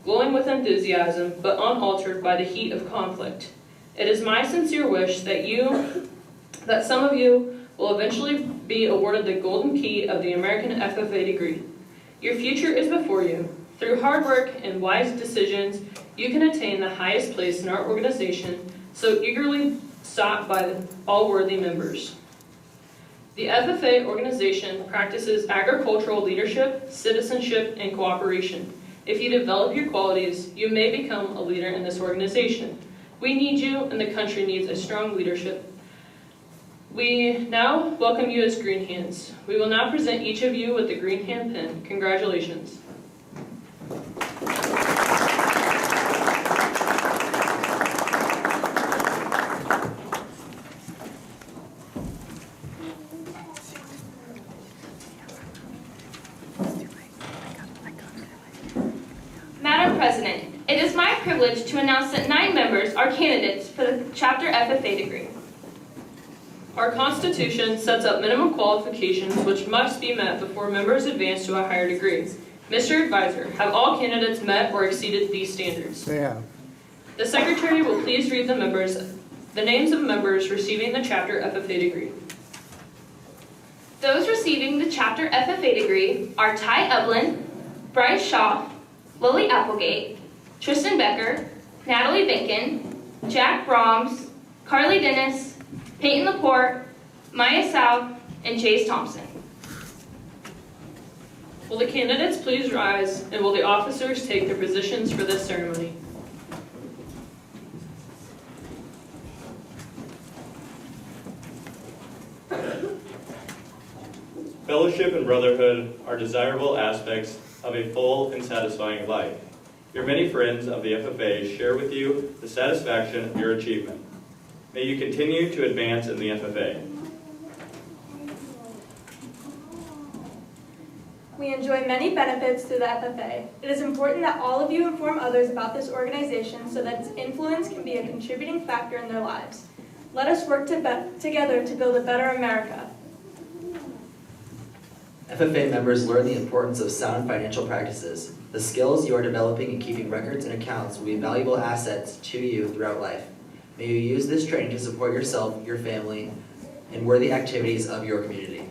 glowing with enthusiasm, but unaltered by the heat of conflict. It is my sincere wish that some of you will eventually be awarded the golden key of the American FFA degree. Your future is before you. Through hard work and wise decisions, you can attain the highest place in our organization, so eagerly sought by all worthy members. The FFA organization practices agricultural leadership, citizenship, and cooperation. If you develop your qualities, you may become a leader in this organization. We need you, and the country needs a strong leadership. We now welcome you as Green Hands. We will now present each of you with the Green Hand pin. Congratulations. Madam President, it is my privilege to announce that 9 members are candidates for the Chapter FFA degree. Our Constitution sets up minimum qualifications which must be met before members advance to a higher degree. Mr. Advisor, have all candidates met or exceeded these standards? They have. The Secretary will please read the names of members receiving the Chapter FFA degree. Those receiving the Chapter FFA degree are Ty Eblin, Bryce Shaw, Lily Applegate, Tristan Becker, Natalie Binkin, Jack Brahms, Carly Dennis, Peyton Laporte, Maya South, and Chase Thompson. Will the candidates please rise, and will the officers take their positions for this ceremony? Fellowship and brotherhood are desirable aspects of a full and satisfying life. Your many friends of the FFA share with you the satisfaction of your achievement. May you continue to advance in the FFA. We enjoy many benefits through the FFA. It is important that all of you inform others about this organization so that its influence can be a contributing factor in their lives. Let us work together to build a better America. FFA members learn the importance of sound financial practices. The skills you are developing in keeping records and accounts will be valuable assets to you throughout life. May you use this training to support yourself, your family, and worthy activities of your community.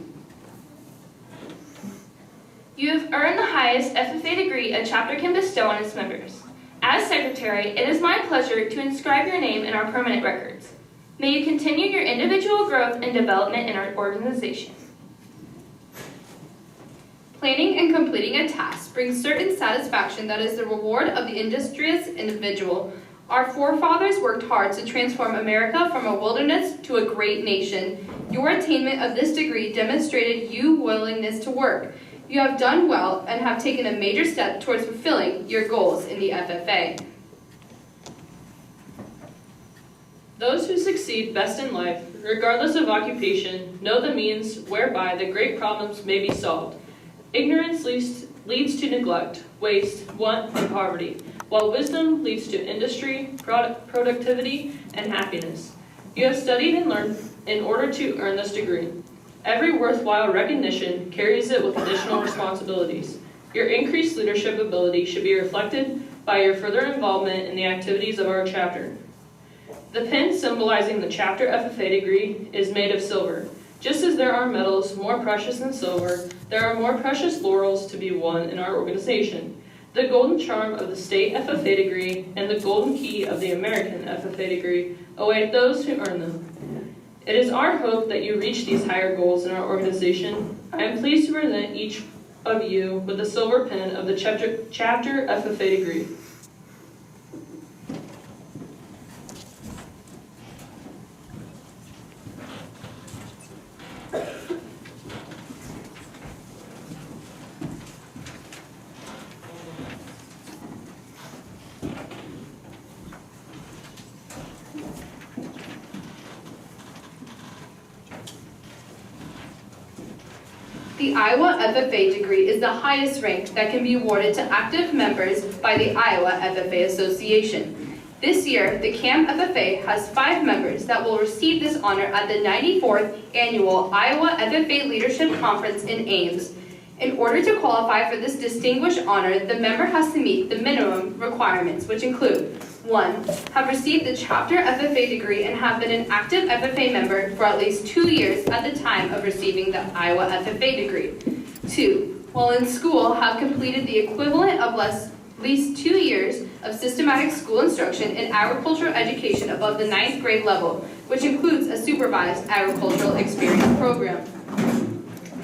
You have earned the highest FFA degree a chapter can bestow on its members. As Secretary, it is my pleasure to inscribe your name in our permanent records. May you continue your individual growth and development in our organization. Planning and completing a task brings certain satisfaction that is the reward of the industrious individual. Our forefathers worked hard to transform America from a wilderness to a great nation. Your attainment of this degree demonstrated your willingness to work. You have done well and have taken a major step towards fulfilling your goals in the FFA. Those who succeed best in life, regardless of occupation, know the means whereby the great problems may be solved. Ignorance leads to neglect, waste, want, and poverty, while wisdom leads to industry, productivity, and happiness. You have studied and learned in order to earn this degree. Every worthwhile recognition carries it with additional responsibilities. Your increased leadership ability should be reflected by your further involvement in the activities of our chapter. The pin symbolizing the Chapter FFA degree is made of silver. Just as there are metals more precious than silver, there are more precious laurels to be won in our organization. The golden charm of the state FFA degree and the golden key of the American FFA degree await those who earn them. It is our hope that you reach these higher goals in our organization. I am pleased to present each of you with the silver pin of the Chapter FFA degree. The Iowa FFA degree is the highest rank that can be awarded to active members by the Iowa FFA Association. This year, the CAM FFA has 5 members that will receive this honor at the 94th Annual Iowa FFA Leadership Conference in Ames. In order to qualify for this distinguished honor, the member has to meet the minimum requirements, which include 1. Have received the chapter FFA degree and have been an active FFA member for at least 2 years at the time of receiving the Iowa FFA degree. 2. While in school, have completed the equivalent of at least 2 years of systematic school instruction in agricultural education above the 9th grade level, which includes a supervised agricultural experience program.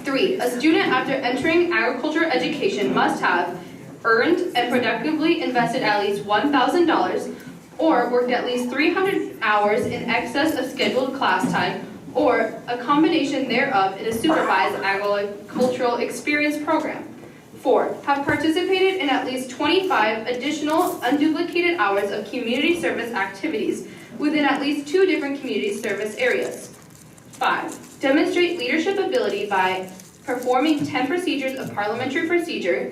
3. A student after entering agricultural education must have earned and productively invested at least $1,000 or worked at least 300 hours in excess of scheduled class time or a combination thereof in a supervised agricultural experience program. 4. Have participated in at least 25 additional unduplicated hours of community service activities within at least 2 different community service areas. 5. Demonstrate leadership ability by performing 10 procedures of parliamentary procedure,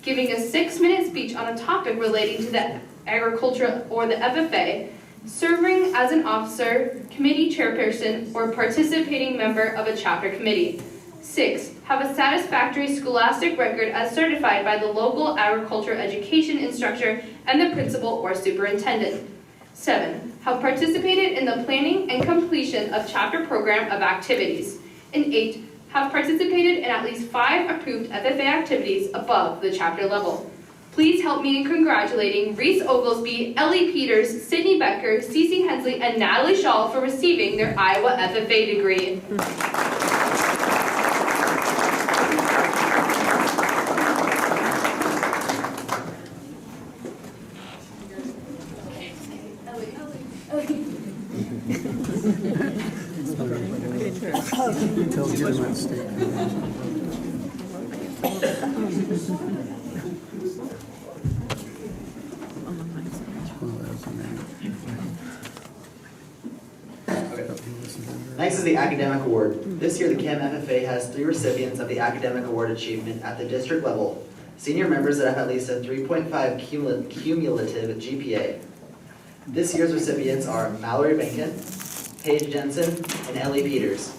giving a 6-minute speech on a topic relating to the agriculture or the FFA, serving as an officer, committee chairperson, or participating member of a chapter committee. 6. Have a satisfactory scholastic record as certified by the local agriculture education instructor and the principal or superintendent. 7. Have participated in the planning and completion of chapter program of activities. And 8. Have participated in at least 5 approved FFA activities above the chapter level. Please help me in congratulating Reese Oglesby, Ellie Peters, Sydney Becker, Cece Hensley, and Natalie Shaw for receiving their Iowa FFA degree. Next is the Academic Award. This year, the CAM FFA has 3 recipients of the Academic Award Achievement at the district level. Senior members that have at least a 3.5 cumulative GPA. This year's recipients are Mallory Banquet, Paige Jensen, and Ellie Peters.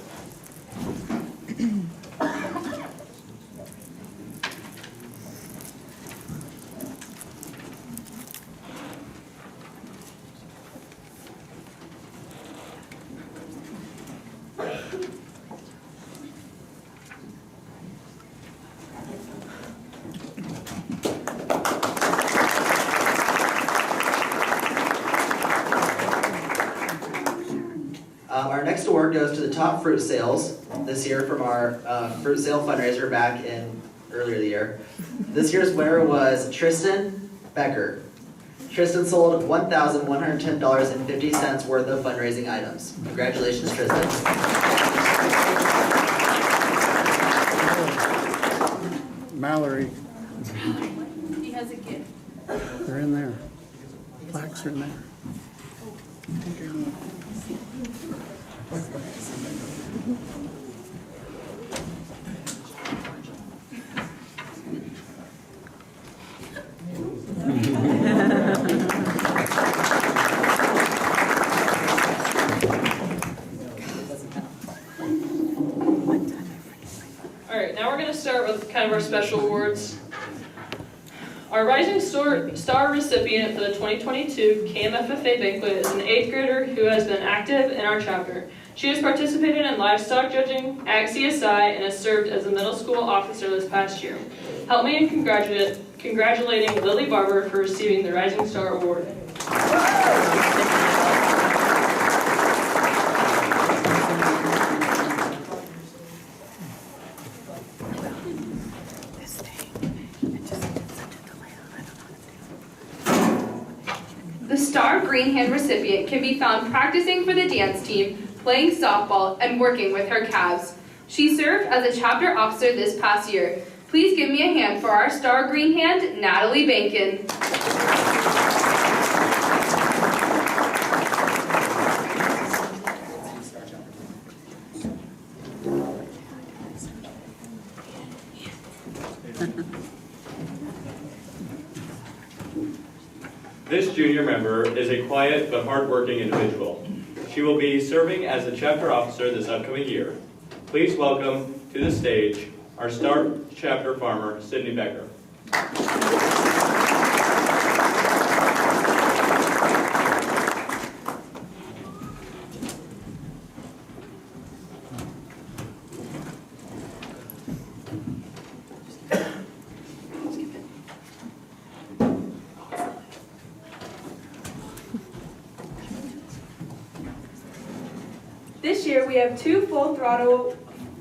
Our next award goes to the top fruit sales this year from our fruit sale fundraiser back in earlier the year. This year's winner was Tristan Becker. Tristan sold $1,110.50 worth of fundraising items. Congratulations, Tristan. Mallory, He has a gift. they're in there. Plaques are in there. All right, now we're going to start with kind of our special awards. Our Rising Star recipient for the 2022 CAM FFA Banquet is an 8th grader who has been active in our chapter. She has participated in livestock judging, Ag CSI, and has served as a middle school officer this past year. Help me in congratulating Lily Barber for receiving the Rising Star Award. The Star Greenhand recipient can be found practicing for the dance team, playing softball, and working with her calves. She served as a chapter officer this past year. Please give me a hand for our Star Greenhand, Natalie Bankin. This junior member is a quiet but hardworking individual. She will be serving as a chapter officer this upcoming year. Please welcome to the stage our star chapter farmer, Sydney Becker. This year, we have two Full Throttle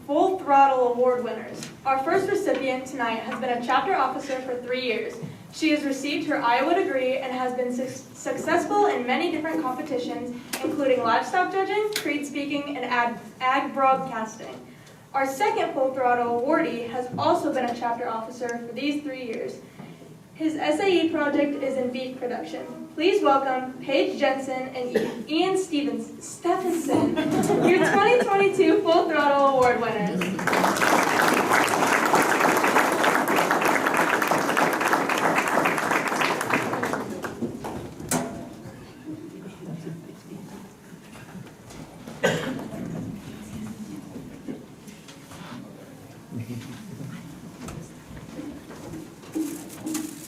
Award winners. Our first recipient tonight has been a chapter officer for 3 years. She has received her Iowa degree and has been successful in many different competitions, including livestock judging, creed speaking, and ag broadcasting. Our second Full Throttle awardee has also been a chapter officer for these 3 years. His SAE project is in beef production. Please welcome Paige Jensen and Ian Stephenson, your 2022 Full Throttle Award winners.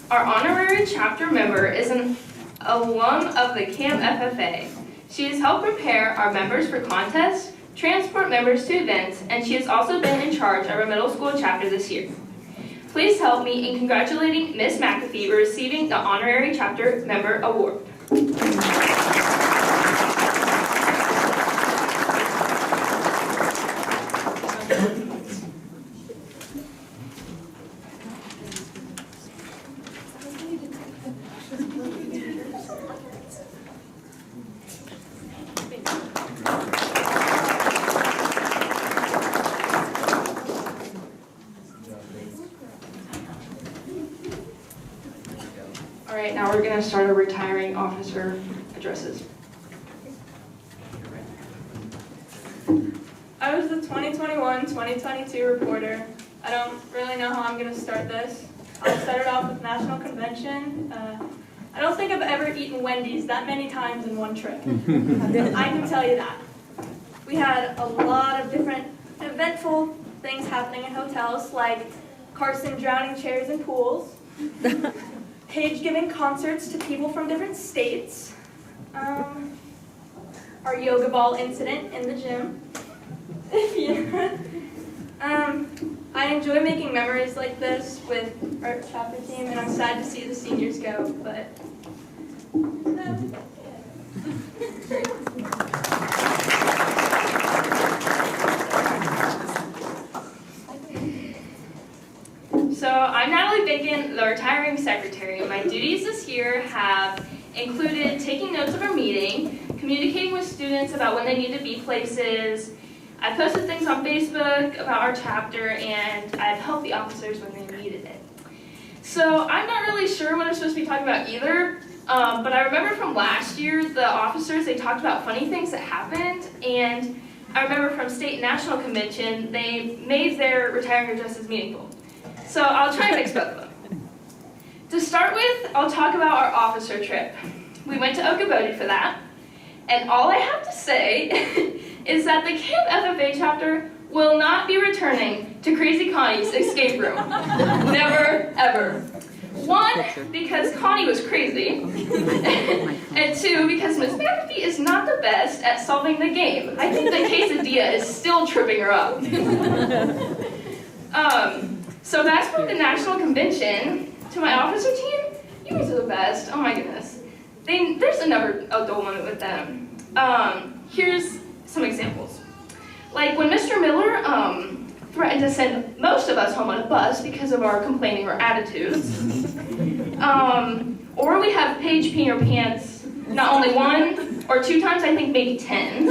Our honorary chapter member is an alum of the CAM FFA. She has helped prepare our members for contests, transport members to events, and she has also been in charge of our middle school chapter this year. Please help me in congratulating Ms. McAfee for receiving the honorary chapter member award. All right, now we're going to start our retiring officer addresses. I was the 2021-2022 reporter. I don't really know how I'm going to start this. I'll start it off with National Convention. I don't think I've ever eaten Wendy's that many times in one trip. I can tell you that. We had a lot of different eventful things happening in hotels, like Carson drowning chairs in pools, Paige giving concerts to people from different states, our yoga ball incident in the gym. Yeah. I enjoy making memories like this with our chapter team, and I'm sad to see the seniors go, but So I'm Natalie Bacon, the retiring secretary. My duties this year have included taking notes of our meeting, communicating with students about when they need to be places. I posted things on Facebook about our chapter, and I've helped the officers when they needed it. So I'm not really sure what I'm supposed to be talking about either, but I remember from last year, the officers, they talked about funny things that happened, and I remember from state and national convention, they made their retiring addresses meaningful. So I'll try and mix both of them. To start with, I'll talk about our officer trip. We went to Okoboji for that, and all I have to say is that the Camp FFA chapter will not be returning to Crazy Connie's escape room. Never, ever. One, because Connie was crazy, and two, because Ms. McAfee is not the best at solving the game. I think the quesadilla is still tripping her up. So that's from the national convention. To my officer team, you guys are the best. Oh my goodness. There's another adult moment with them. Here's some examples. Like when Mr. Miller threatened to send most of us home on a bus because of our complaining or attitudes. Or we have Paige peeing her pants not only 1 or 2 times, I think maybe 10.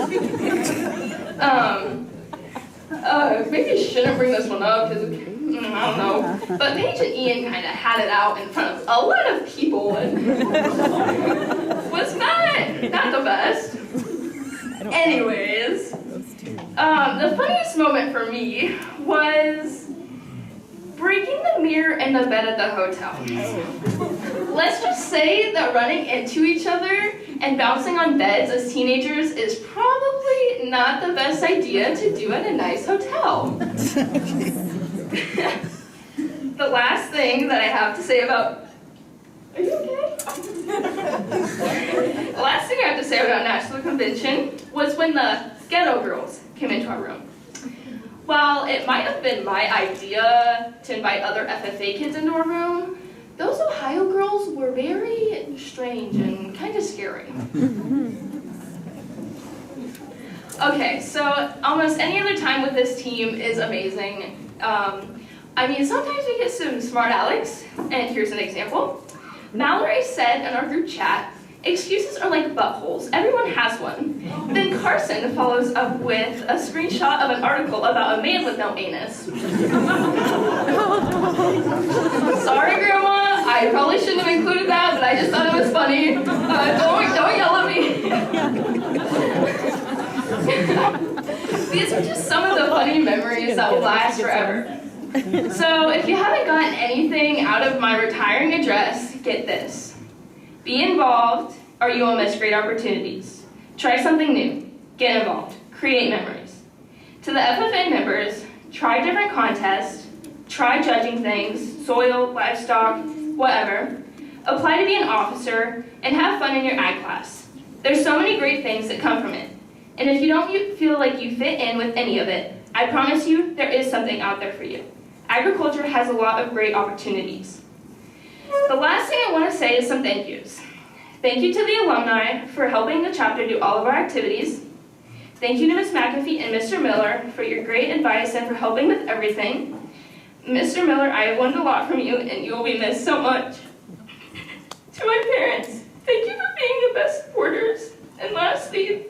Maybe I shouldn't bring this one up because I don't know. But Paige and Ian kind of had it out in front of a lot of people and was not the best. Anyways, the funniest moment for me was breaking the mirror in the bed at the hotel. Let's just say that running into each other and bouncing on beds as teenagers is probably not the best idea to do at a nice hotel. The last thing that I have to say about... Are you okay? The last thing I have to say about National Convention was when the ghetto girls came into our room. While it might have been my idea to invite other FFA kids into our room, those Ohio girls were very strange and kind of scary. Okay, so almost any other time with this team is amazing. I mean, sometimes we get some smart Alex, and here's an example. Mallory said in our group chat, excuses are like buttholes, everyone has one. Then Carson follows up with a screenshot of an article about a man with no anus. Sorry, Grandma, I probably shouldn't have included that, but I just thought it was funny. Don't yell at me. These are just some of the funny memories that will last forever. So if you haven't gotten anything out of my retiring address, get this. Be involved, or you will miss great opportunities. Try something new. Get involved. Create memories. To the FFA members, try different contests. Try judging things, soil, livestock, whatever. Apply to be an officer, and have fun in your ag class. There's so many great things that come from it. And if you don't feel like you fit in with any of it, I promise you there is something out there for you. Agriculture has a lot of great opportunities. The last thing I want to say is some thank yous. Thank you to the alumni for helping the chapter do all of our activities. Thank you to Ms. McAfee and Mr. Miller for your great advice and for helping with everything. Mr. Miller, I have learned a lot from you and you will be missed so much. To my parents, thank you for being the best supporters. And lastly,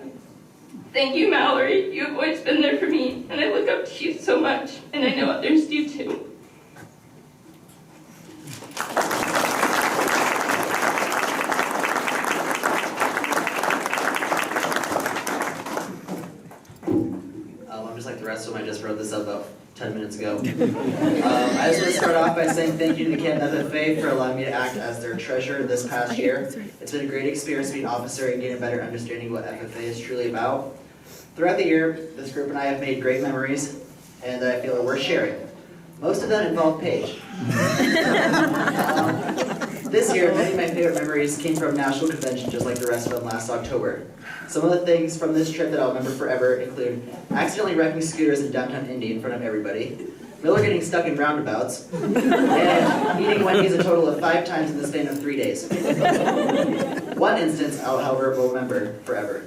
thank you, Mallory. You have always been there for me, and I look up to you so much, and I know others do too. I'm just like the rest of them, I just wrote this up about 10 minutes ago. I just want to start off by saying thank you to the Camp FFA for allowing me to act as their treasurer this past year. It's been a great experience to be an officer and gain a better understanding of what FFA is truly about. Throughout the year, this group and I have made great memories, and I feel are worth sharing. Most of them involve Paige. This year, many of my favorite memories came from National Convention, just like the rest of them last October. Some of the things from this trip that I'll remember forever include accidentally wrecking scooters in downtown Indy in front of everybody, Miller getting stuck in roundabouts, and eating Wendy's a total of 5 times in the span of 3 days. One instance I'll, however, will remember forever.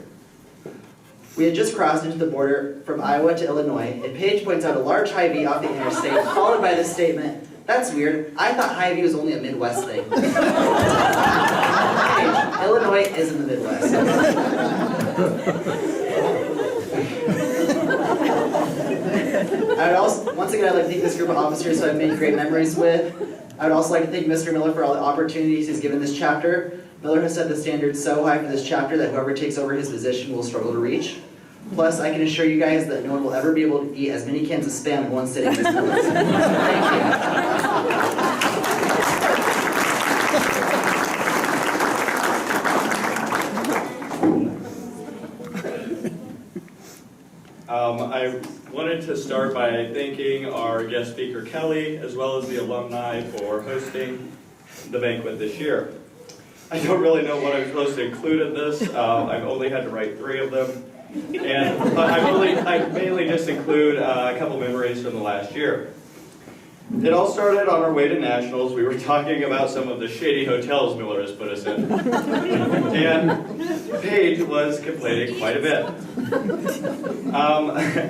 We had just crossed into the border from Iowa to Illinois, and Paige points out a large Hy-Vee off the interstate, followed by this statement, "That's weird, I thought Hy-Vee was only a Midwest thing." Paige, Illinois is in the Midwest. I would also, once again, I'd like to thank this group of officers who I've made great memories with. I would also like to thank Mr. Miller for all the opportunities he's given this chapter. Miller has set the standard so high for this chapter that whoever takes over his position will struggle to reach. Plus, I can assure you guys that no one will ever be able to eat as many cans of Spam in one sitting as Miller. Thank I wanted to start by thanking our guest speaker, Kelly, as well as the alumni for hosting the banquet this year. I don't really know what I'm supposed to include in this. I've only had to write 3 of them. But I mainly just include a couple memories from the last year. It all started on our way to Nationals. We were talking about some of the shady hotels Miller has put us in. And Paige was complaining quite a bit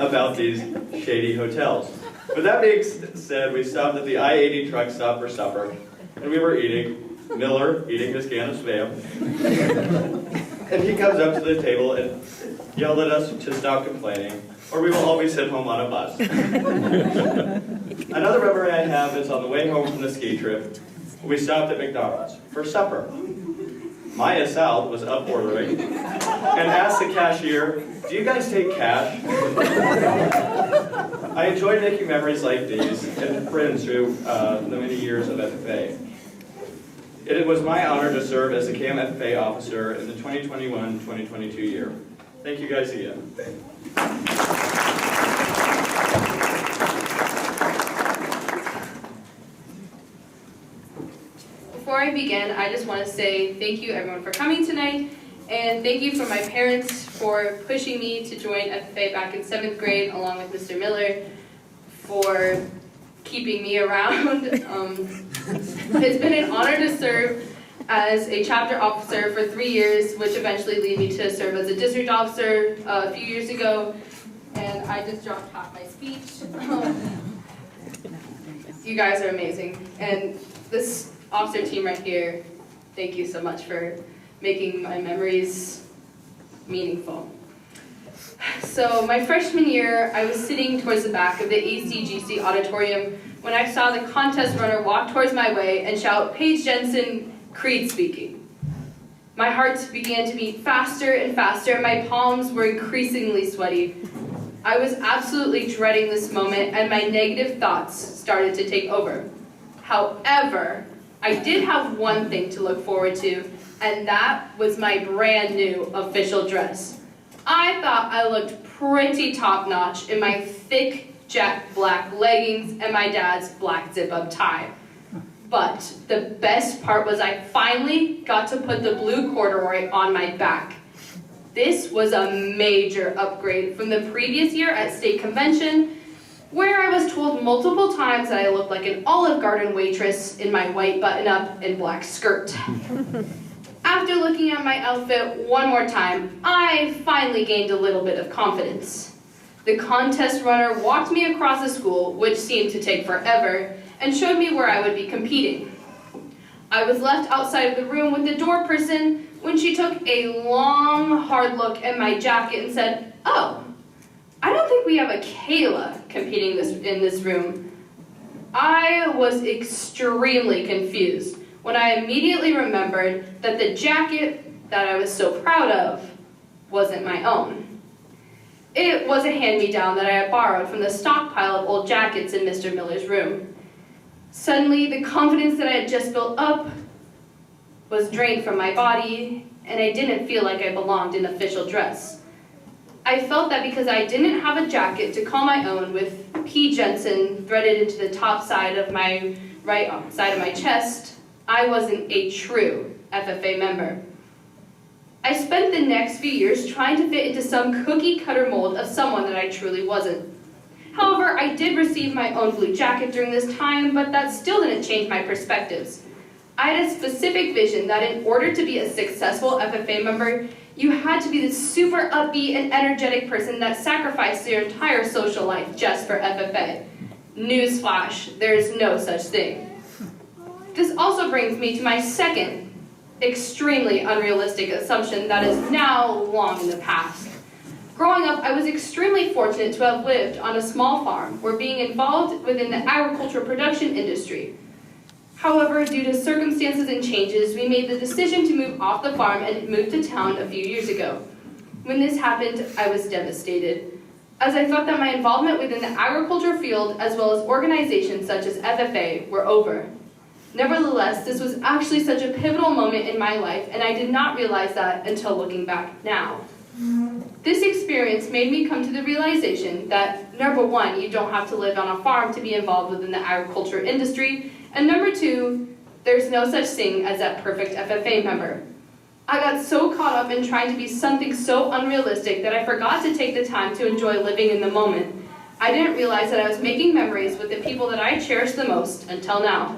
about these shady hotels. With that being said, we stopped at the I-80 truck stop for supper, and we were eating. Miller eating his can of Spam. And he comes up to the table and yelled at us to stop complaining, or we will all be sent home on a bus. Another memory I have is on the way home from the ski trip, we stopped at McDonald's for supper. Maya South was up ordering and asked the cashier, "Do you guys take cash?" I enjoyed making memories like these and friends through the many years of FFA. It was my honor to serve as a CAM FFA officer in the 2021-2022 year. Thank you guys again. before I begin, I just want to say thank you everyone for coming tonight, and thank you for my parents for pushing me to join FFA back in 7th grade, along with Mr. Miller, for keeping me around. It's been an honor to serve as a chapter officer for 3 years, which eventually led me to serve as a district officer a few years ago, and I just dropped half my speech. You guys are amazing, and this officer team right here, thank you so much for making my memories meaningful. So my freshman year, I was sitting towards the back of the ACGC auditorium when I saw the contest runner walk towards my way and shout, "Paige Jensen, Creed speaking." My heart began to beat faster and faster, and my palms were increasingly sweaty. I was absolutely dreading this moment, and my negative thoughts started to take over. However, I did have one thing to look forward to, and that was my brand new official dress. I thought I looked pretty top-notch in my thick jet black leggings and my dad's black zip-up tie. But the best part was I finally got to put the blue corduroy on my back. This was a major upgrade from the previous year at state convention, where I was told multiple times that I looked like an Olive Garden waitress in my white button-up and black skirt. After looking at my outfit one more time, I finally gained a little bit of confidence. The contest runner walked me across the school, which seemed to take forever, and showed me where I would be competing. I was left outside of the room with the door person when she took a long, hard look at my jacket and said, "Oh, I don't think we have a Kayla competing in this room." I was extremely confused when I immediately remembered that the jacket that I was so proud of wasn't my own. It was a hand-me-down that I had borrowed from the stockpile of old jackets in Mr. Miller's room. Suddenly, the confidence that I had just built up was drained from my body, and I didn't feel like I belonged in official dress. I felt that because I didn't have a jacket to call my own with P. Jensen threaded into the top side of my right side of my chest, I wasn't a true FFA member. I spent the next few years trying to fit into some cookie-cutter mold of someone that I truly wasn't. However, I did receive my own blue jacket during this time, but that still didn't change my perspectives. I had a specific vision that in order to be a successful FFA member, you had to be this super upbeat and energetic person that sacrificed your entire social life just for FFA. Newsflash, there's no such thing. This also brings me to my second, extremely unrealistic assumption that is now long in the past. Growing up, I was extremely fortunate to have lived on a small farm where being involved within the agricultural production industry. However, due to circumstances and changes, we made the decision to move off the farm and move to town a few years ago. When this happened, I was devastated, as I thought that my involvement within the agriculture field as well as organizations such as FFA were over. Nevertheless, this was actually such a pivotal moment in my life, and I did not realize that until looking back now. This experience made me come to the realization that, number one, you don't have to live on a farm to be involved within the agriculture industry, and number two, there's no such thing as that perfect FFA member. I got so caught up in trying to be something so unrealistic that I forgot to take the time to enjoy living in the moment. I didn't realize that I was making memories with the people that I cherish the most until now.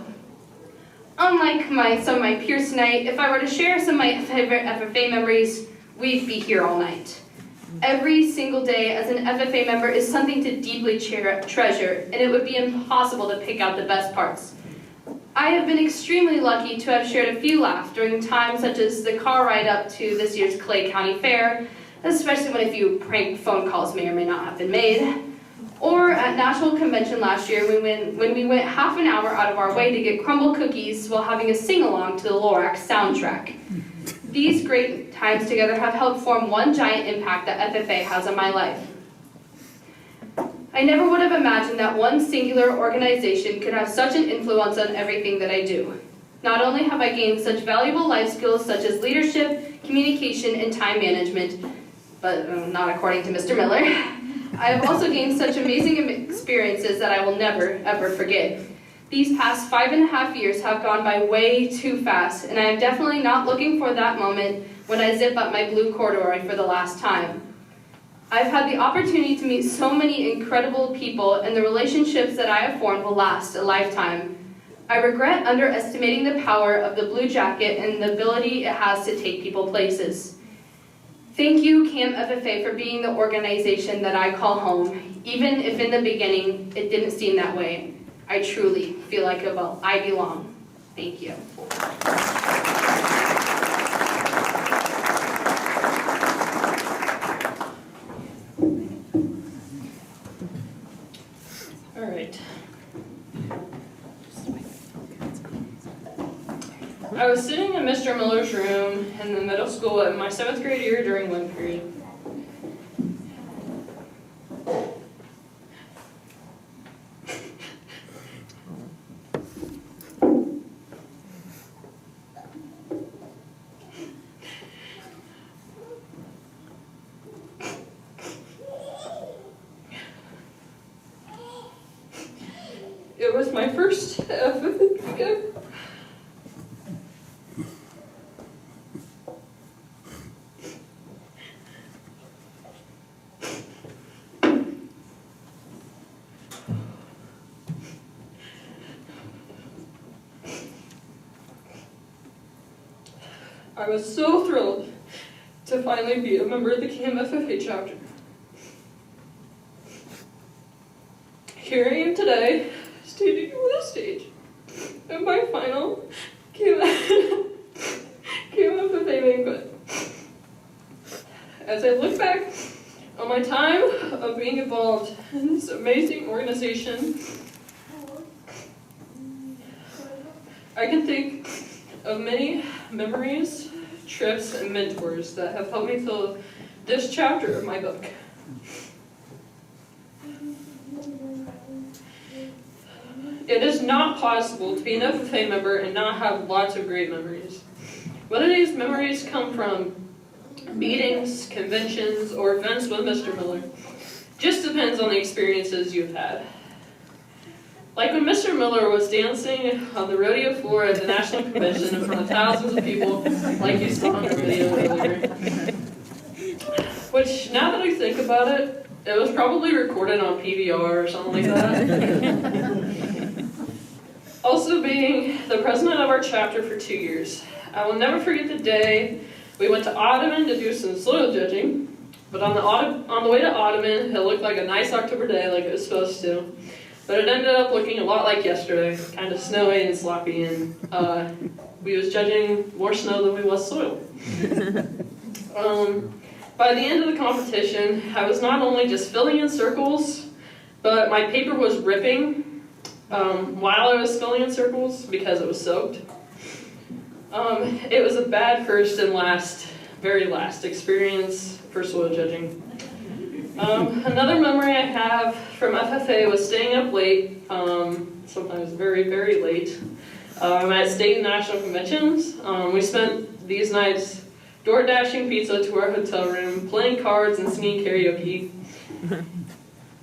Unlike some of my peers tonight, if I were to share some of my favorite FFA memories, we'd be here all night. Every single day as an FFA member is something to deeply treasure, and it would be impossible to pick out the best parts. I have been extremely lucky to have shared a few laughs during times such as the car ride up to this year's Clay County Fair, especially when a few prank phone calls may or may not have been made. Or at National Convention last year when we went half an hour out of our way to get crumble cookies while having a sing-along to the Lorax soundtrack. These great times together have helped form one giant impact that FFA has on my life. I never would have imagined that one singular organization could have such an influence on everything that I do. Not only have I gained such valuable life skills such as leadership, communication, and time management, but not according to Mr. Miller, I have also gained such amazing experiences that I will never, ever forget. These past 5.5 years have gone by way too fast, and I am definitely not looking for that moment when I zip up my blue corduroy for the last time. I've had the opportunity to meet so many incredible people, and the relationships that I have formed will last a lifetime. I regret underestimating the power of the blue jacket and the ability it has to take people places. Thank you, CAM FFA, for being the organization that I call home, even if in the beginning it didn't seem that way. I truly feel like I belong. Thank you. All right. I was sitting in Mr. Miller's room in the middle school in my 7th grade year during wind period. It was my first FFA Banquet. I was so thrilled to finally be a member of the CAM FFA chapter. Here I am today, standing on the stage of my final CAM FFA Banquet. As I look back on my time of being involved in this amazing organization, I can think of many memories, trips, and mentors that have helped me fill this chapter of my book. It is not possible to be an FFA member and not have lots of great memories. Whether these memories come from meetings, conventions, or events with Mr. Miller, just depends on the experiences you've had. Like when Mr. Miller was dancing on the rodeo floor at the National Convention in front of thousands of people, like you saw in the video earlier. Which, now that I think about it, it was probably recorded on PVR or something like that. Also being the president of our chapter for 2 years. I will never forget the day we went to Ottoman to do some soil judging, but on the way to Ottoman, it looked like a nice October day like it was supposed to. But it ended up looking a lot like yesterday, kind of snowy and sloppy, and we was judging more snow than we was soil. By the end of the competition, I was not only just filling in circles, but my paper was ripping while I was filling in circles because it was soaked. It was a bad first and very last experience for soil judging. Another memory I have from FFA was staying up late, sometimes very, very late, at state and national conventions. We spent these nights door dashing pizza to our hotel room, playing cards and singing karaoke.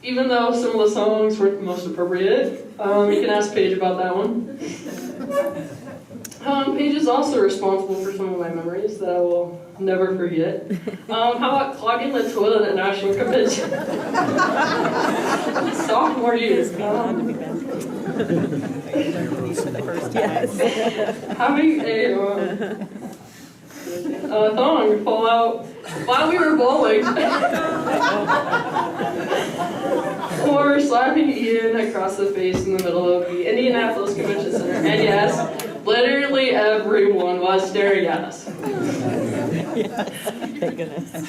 Even though some of the songs weren't the most appropriate, you can ask Paige about that one. Paige is also responsible for some of my memories that I will never forget. How about clogging the toilet at National Convention? Sophomore year. Having a thong fall out while we were bowling. Or slapping Ian across the face in the middle of the Indianapolis Convention Center. And yes, literally everyone was staring at us.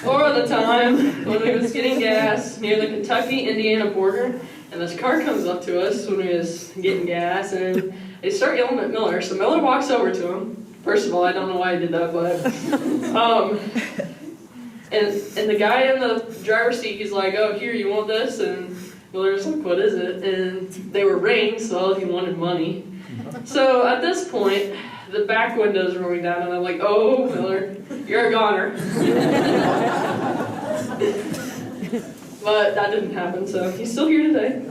Or the time when we was getting gas near the Kentucky-Indiana border, and this car comes up to us when we was getting gas, and they start yelling at Miller. So Miller walks over to him. First of all, I don't know why he did that, but and the guy in the driver's seat, he's like, "Oh, here, you want this?" And Miller's like, "What is it?" And they were rings, so he wanted money. So at this point, the back window's rolling down, and I'm like, "Oh, Miller, you're a goner." but that didn't happen, so he's still here today.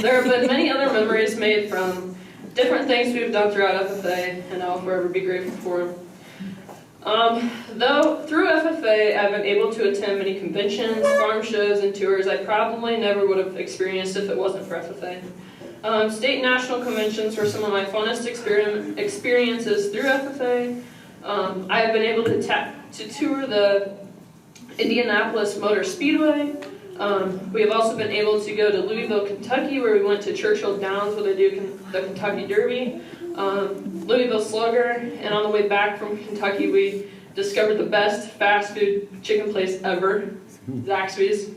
There have been many other memories made from different things we've done throughout FFA, and I'll forever be grateful for them. Though through FFA, I've been able to attend many conventions, farm shows, and tours I probably never would have experienced if it wasn't for FFA. State and national conventions were some of my funnest experiences through FFA. I have been able to tour the Indianapolis Motor Speedway. We have also been able to go to Louisville, Kentucky, where we went to Churchill Downs, where they do the Kentucky Derby. Louisville Slugger, and on the way back from Kentucky, we discovered the best fast food chicken place ever, Zaxby's.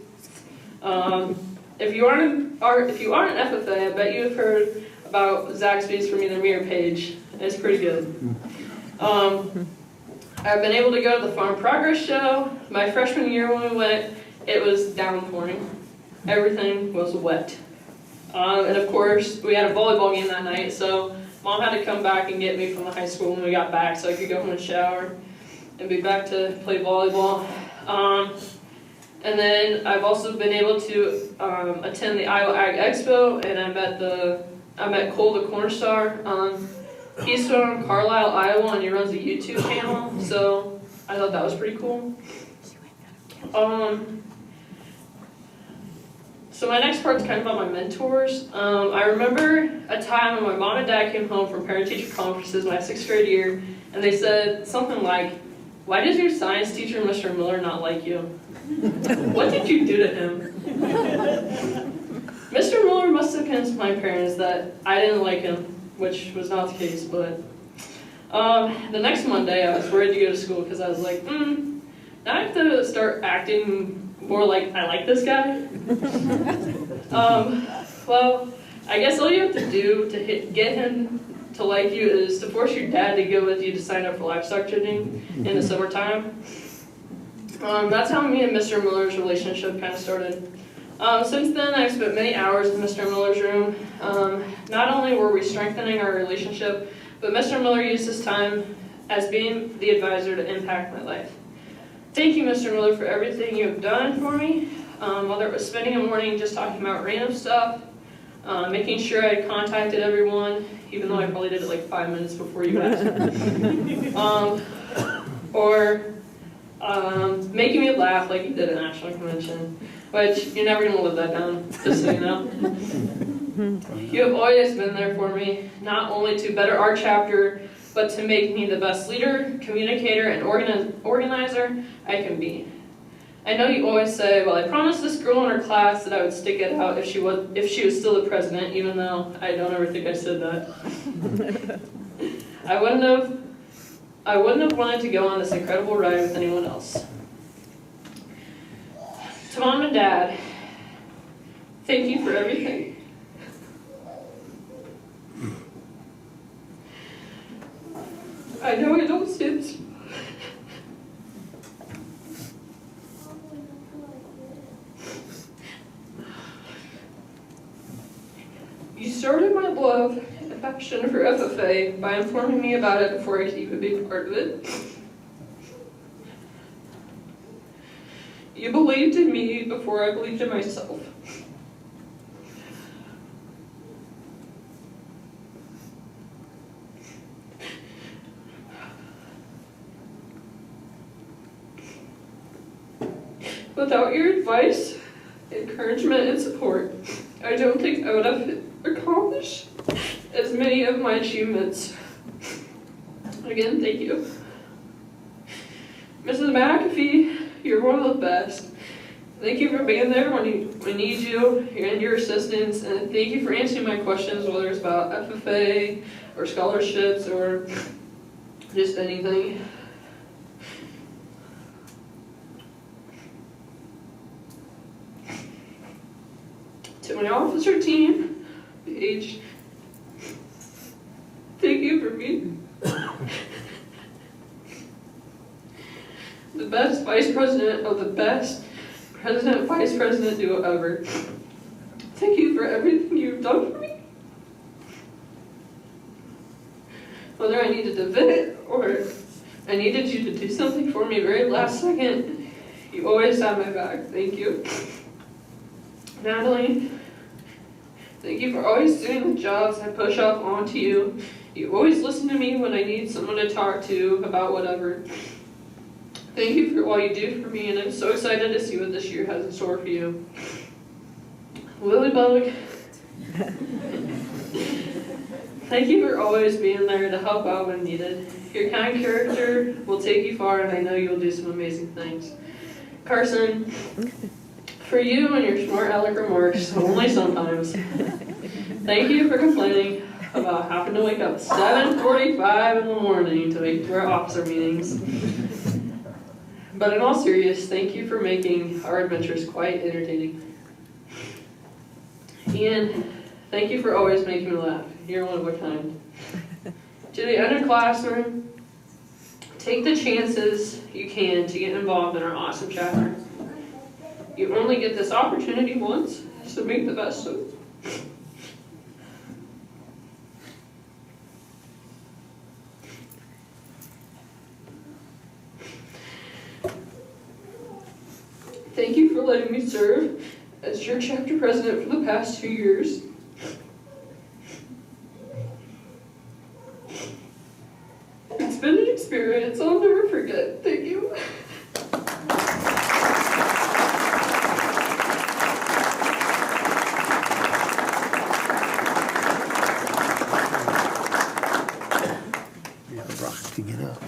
If you aren't an FFA, I bet you have heard about Zaxby's from either me or Paige. It's pretty good. I've been able to go to the Farm Progress Show. My freshman year when we went, it was downpouring. Everything was wet. And of course, we had a volleyball game that night, so Mom had to come back and get me from the high school when we got back so I could go home and shower and be back to play volleyball. And then I've also been able to attend the Iowa Ag Expo, and I met Cole the Corn Star. He's from Carlisle, Iowa, and he runs a YouTube channel, so I thought that was pretty cool. So my next part's kind of about my mentors. I remember a time when my mom and dad came home from parent-teacher conferences my 6th grade year, and they said something like, "Why does your science teacher, Mr. Miller, not like you? What did you do to him?" Mr. Miller must have convinced my parents that I didn't like him, which was not the case, but the next Monday I was worried to go to school because I was like, now I have to start acting more like I like this guy. Well, I guess all you have to do to get him to like you is to force your dad to go with you to sign up for livestock judging in the summertime. That's how me and Mr. Miller's relationship kind of started. Since then, I've spent many hours in Mr. Miller's room. Not only were we strengthening our relationship, but Mr. Miller used his time as being the advisor to impact my life. Thank you, Mr. Miller, for everything you have done for me, whether it was spending a morning just talking about random stuff, making sure I contacted everyone, even though I probably did it like 5 minutes before you asked, or making me laugh like you did at National Convention, which you're never going to live that down, just so you know. You have always been there for me, not only to better our chapter, but to make me the best leader, communicator, and organizer I can be. I know you always say, well, I promised this girl in her class that I would stick it out if she was still the president, even though I don't ever think I said that. I wouldn't have wanted to go on this incredible ride with anyone else. To Mom and Dad, thank you for everything. I know I don't see it. You started my love and passion for FFA by informing me about it before I could even be part of it. You believed in me before I believed in myself. Without your advice, encouragement, and support, I don't think I would have accomplished as many of my achievements. Again, thank you. Mrs. McAfee, you're one of the best. Thank you for being there when we need you and your assistance, and thank you for answering my questions, whether it's about FFA or scholarships or just anything. To my officer team, Paige, thank you for being the best vice president of the best president-vice president duo ever. Thank you for everything you've done for me. Whether I needed to vent or I needed you to do something for me very last second, You always have my back. Thank you. Natalie, thank you for always doing the jobs I push off onto you. You always listen to me when I need someone to talk to about whatever. Thank you for all you do for me, and I'm so excited to see what this year has in store for you. Lilybug, thank you for always being there to help out when needed. Your kind character will take you far, and I know you'll do some amazing things. Carson, for you and your smart aleck remarks, only sometimes. Thank you for complaining about having to wake up at 7:45 in the morning to make it to our officer meetings. But in all seriousness, thank you for making our adventures quite entertaining. Ian, thank you for always making me laugh. You're one of a kind. To the underclassmen, take the chances you can to get involved in our awesome chapter. You only get this opportunity once, so make the best of it. Thank you for letting me serve as your chapter president for the past 2 years. It's been an experience I'll never forget. Thank you. You got a rock to get up.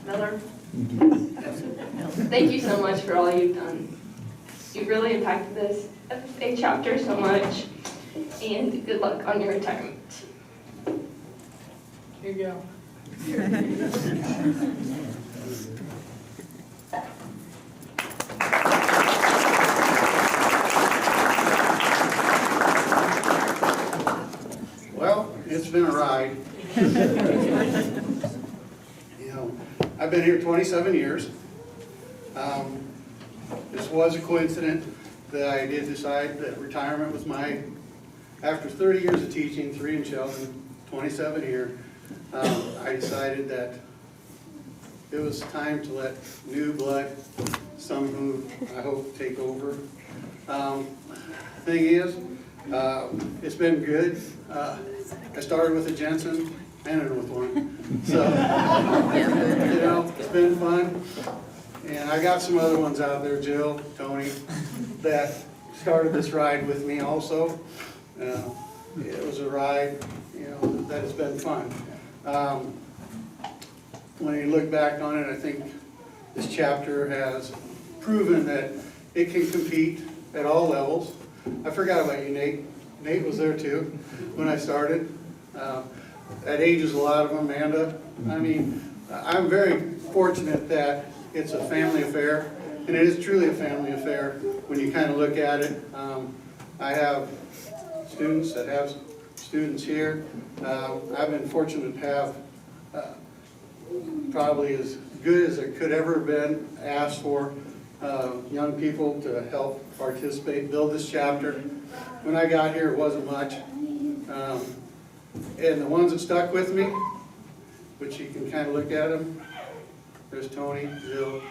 Miller, thank you so much for all you've done. You've really impacted this FFA chapter so much, and good luck on your retirement. Here you go. Well, it's been a ride. I've been here 27 years. This was a coincidence that I did decide that retirement was after 30 years of teaching, 3 in Sheldon, 27 here, I decided that it was time to let new blood, some who I hope take over. Thing is, it's been good. I started with a Jensen, ended with one. So, it's been fun. And I got some other ones out there, Jill, Tony, that started this ride with me also. It was a ride, that has been fun. When you look back on it, I think this chapter has proven that it can compete at all levels. I forgot about you, Nate. Nate was there too when I started. At ages, a lot of them, Amanda. I mean, I'm very fortunate that it's a family affair, and it is truly a family affair when you kind of look at it. I have students that have students here. I've been fortunate to have probably as good as it could ever have been asked for young people to help participate, build this chapter. When I got here, it wasn't much. And the ones that stuck with me, which you can kind of look at them, there's Tony, Jill,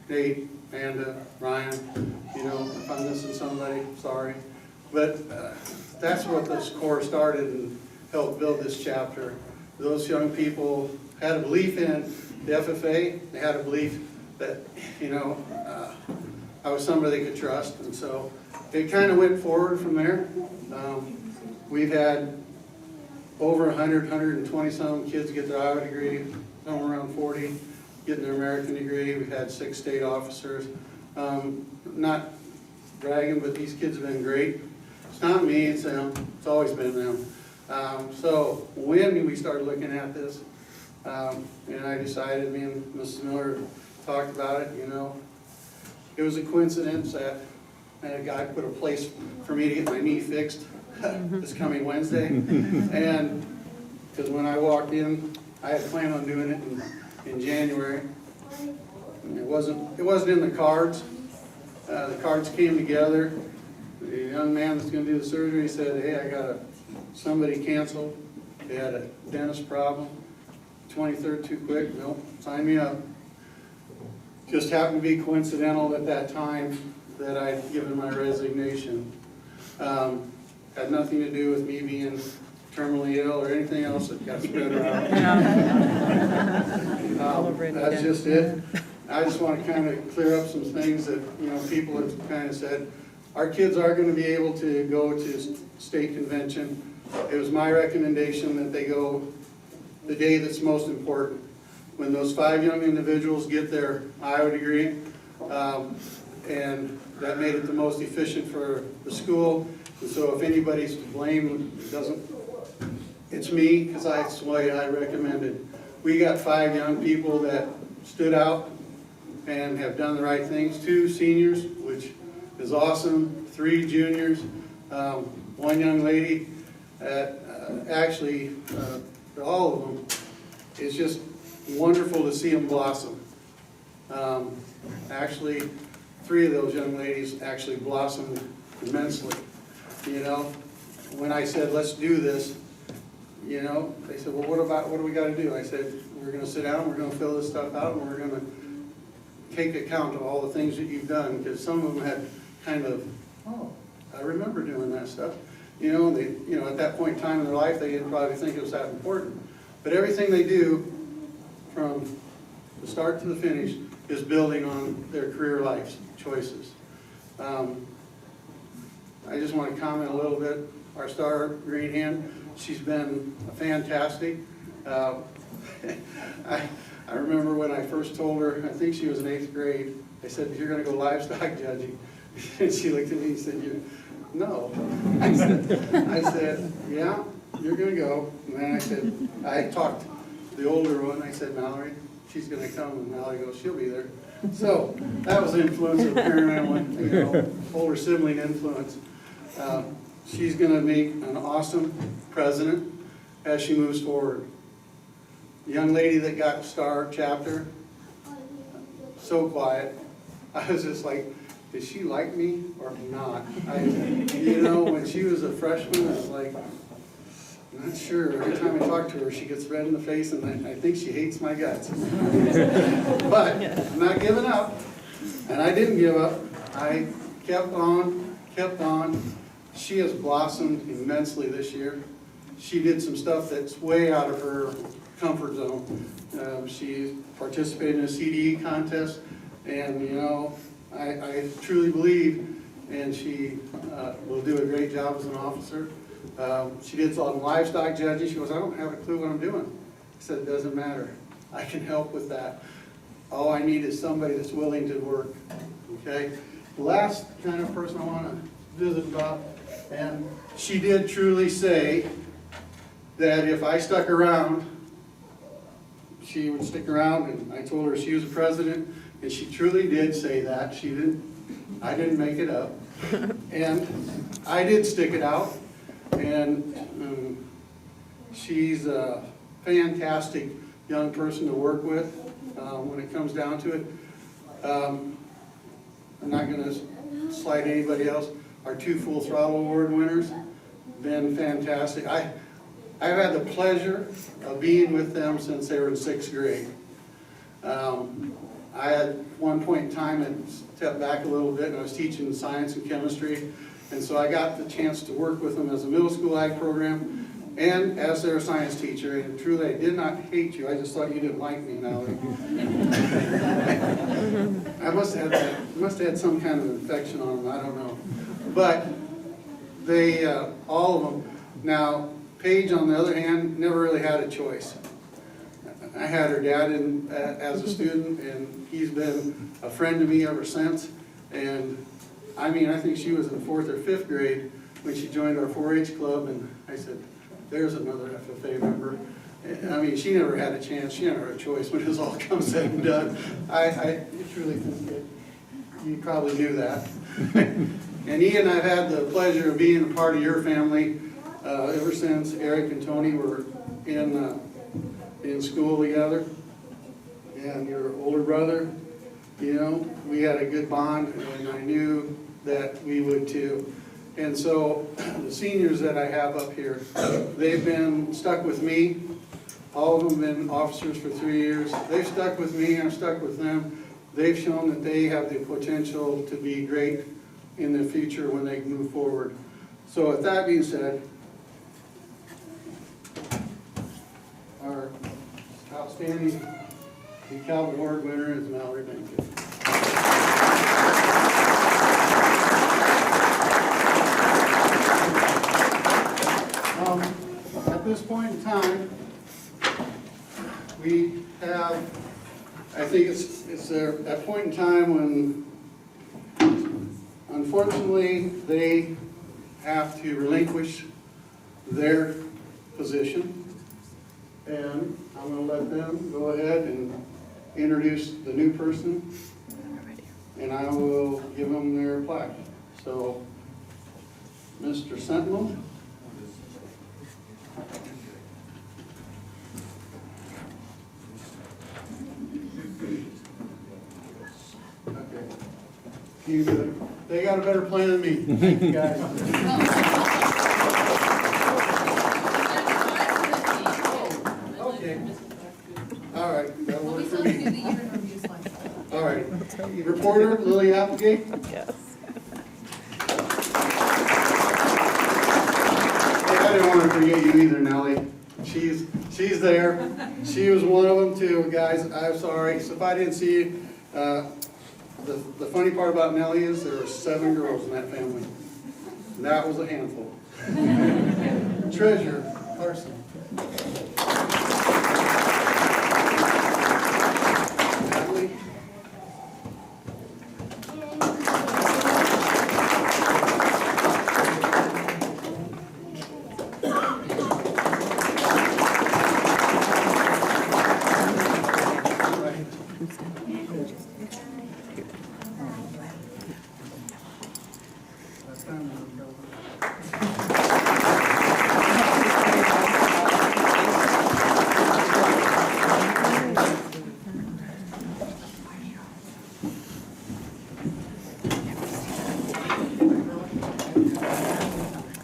Nate, Amanda, Ryan. If I'm missing somebody, sorry. But that's what this core started and helped build this chapter. Those young people had a belief in the FFA. They had a belief that, I was somebody they could trust. And so it kind of went forward from there. We've had over 100, 120 some kids get their Iowa degree, somewhere around 40 getting their American degree. We've had 6 state officers. Not bragging, but these kids have been great. It's not me, it's them. It's always been them. So when we started looking at this, and I decided, me and Mrs. Miller talked about it, it was a coincidence that and a guy put a place for me to get my knee fixed this coming Wednesday. And because when I walked in, I had planned on doing it in January. And it wasn't in the cards. The cards came together. The young man that's going to do the surgery said, hey, I got somebody canceled. They had a dentist problem. 23rd too quick. Nope, sign me up. Just happened to be coincidental at that time that I'd given my resignation. Had nothing to do with me being terminally ill or anything else that got spread around. That's just it. I just want to kind of clear up some things that, you know, people have kind of said. Our kids are going to be able to go to state convention. It was my recommendation that they go the day that's most important, when those 5 young individuals get their Iowa degree, and that made it the most efficient for the school. And so if anybody's to blame, it's me, because that's why I recommended. We got 5 young people that stood out and have done the right things. 2 seniors, which is awesome. 3 juniors, 1 young lady. Actually, all of them, it's just wonderful to see them blossom. Actually, 3 of those young ladies actually blossomed immensely. You know, when I said, let's do this, you know, they said, well, what do we got to do? I said, we're going to sit down, we're going to fill this stuff out, and we're going to take account of all the things that you've done, because some of them had kind of, oh, I remember doing that stuff. You know, they, you know, at that point in time in their life, they didn't probably think it was that important. But everything they do, from the start to the finish, is building on their career life choices. I just want to comment a little bit. Our star, Greenhand, she's been fantastic. I remember when I first told her, I think she was in 8th grade, I said, you're going to go livestock judging. And she looked at me and said, no. I said, yeah, you're going to go. And then I said, I talked to the older one, I said, Mallory, she's going to come. And Mallory goes, she'll be there. So that was the influence of parental, you know, older sibling influence. She's going to make an awesome president as she moves forward. The young lady that got star chapter, so quiet. I was just like, did she like me or not? You know, when she was a freshman, I was like, I'm not sure. Every time I talk to her, she gets red in the face, and I think she hates my guts. But I'm not giving up, and I didn't give up. I kept on, kept on. She has blossomed immensely this year. She did some stuff that's way out of her comfort zone. She participated in a CDE contest, and you know, I truly believe, and she will do a great job as an officer. She did some livestock judging. She goes, I don't have a clue what I'm doing. I said, it doesn't matter. I can help with that. All I need is somebody that's willing to work. Okay? The last kind of person I want to visit about, and she did truly say that if I stuck around, she would stick around, and I told her she was the president, and she truly did say that. She didn't, I didn't make it up. And I did stick it out, and she's a fantastic young person to work with when it comes down to it. I'm not going to slight anybody else. Our 2 Full Throttle Award winners, been fantastic. I've had the pleasure of being with them since they were in 6th grade. I at one point in time had stepped back a little bit, and I was teaching science and chemistry, and so I got the chance to work with them as a middle school ag program and as their science teacher, and truly I did not hate you, I just thought you didn't like me, Mallory. I must have had some kind of infection on them, I don't know. But they, all of them. Now, Paige, on the other hand, never really had a choice. I had her dad in as a student, and he's been a friend to me ever since. And I mean, I think she was in 4th or 5th grade when she joined our 4-H club, and I said, there's another FFA member. I mean, she never had a chance. She never had a choice when it was all come said and done. I truly think you probably knew that. And Ian, I've had the pleasure of being a part of your family ever since Eric and Tony were in school together. And your older brother, you know, we had a good bond, and I knew that we would too. And so the seniors that I have up here, they've been stuck with me. All of them have been officers for 3 years. They've stuck with me, I've stuck with them. They've shown that they have the potential to be great in the future when they move forward. So with that being said, our outstanding DeKalb Award winner is Mallory Banquet. At this point in time, we have, I think it's a point in time when, unfortunately, they have to relinquish their position. And I'm going to let them go ahead and introduce the new person, and I will give them their plaque. So, Mr. Sentinel. They got a better plan than me. Thank you, guys. Okay. All right. That'll work for me. All right. Reporter Lily Applegate. Yes. Hey, I didn't want to forget you either, Nellie. She's there. She was one of them too, guys. I'm sorry. So if I didn't see you. The funny part about Nellie is there were 7 girls in that family. And that was a handful. Treasurer Carson. Natalie.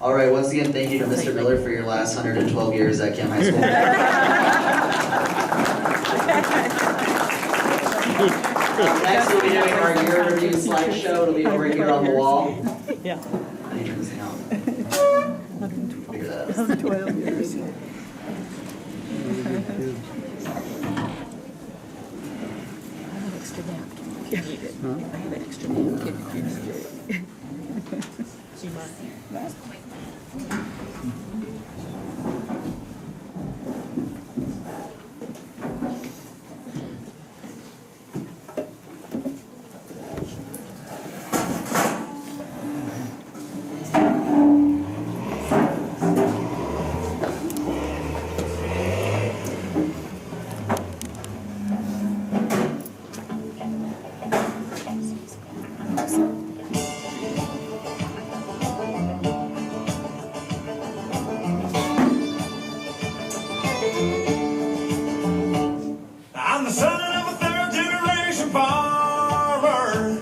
All right, once again, thank you to Mr. Miller for your last 112 years at Camp High School. Next, we'll be doing our year review slideshow. It'll be over here on the wall. Yeah. I need to turn this thing on. Figure that out. 112 years. I have extra napkin. She might. I'm the son of a third-generation farmer.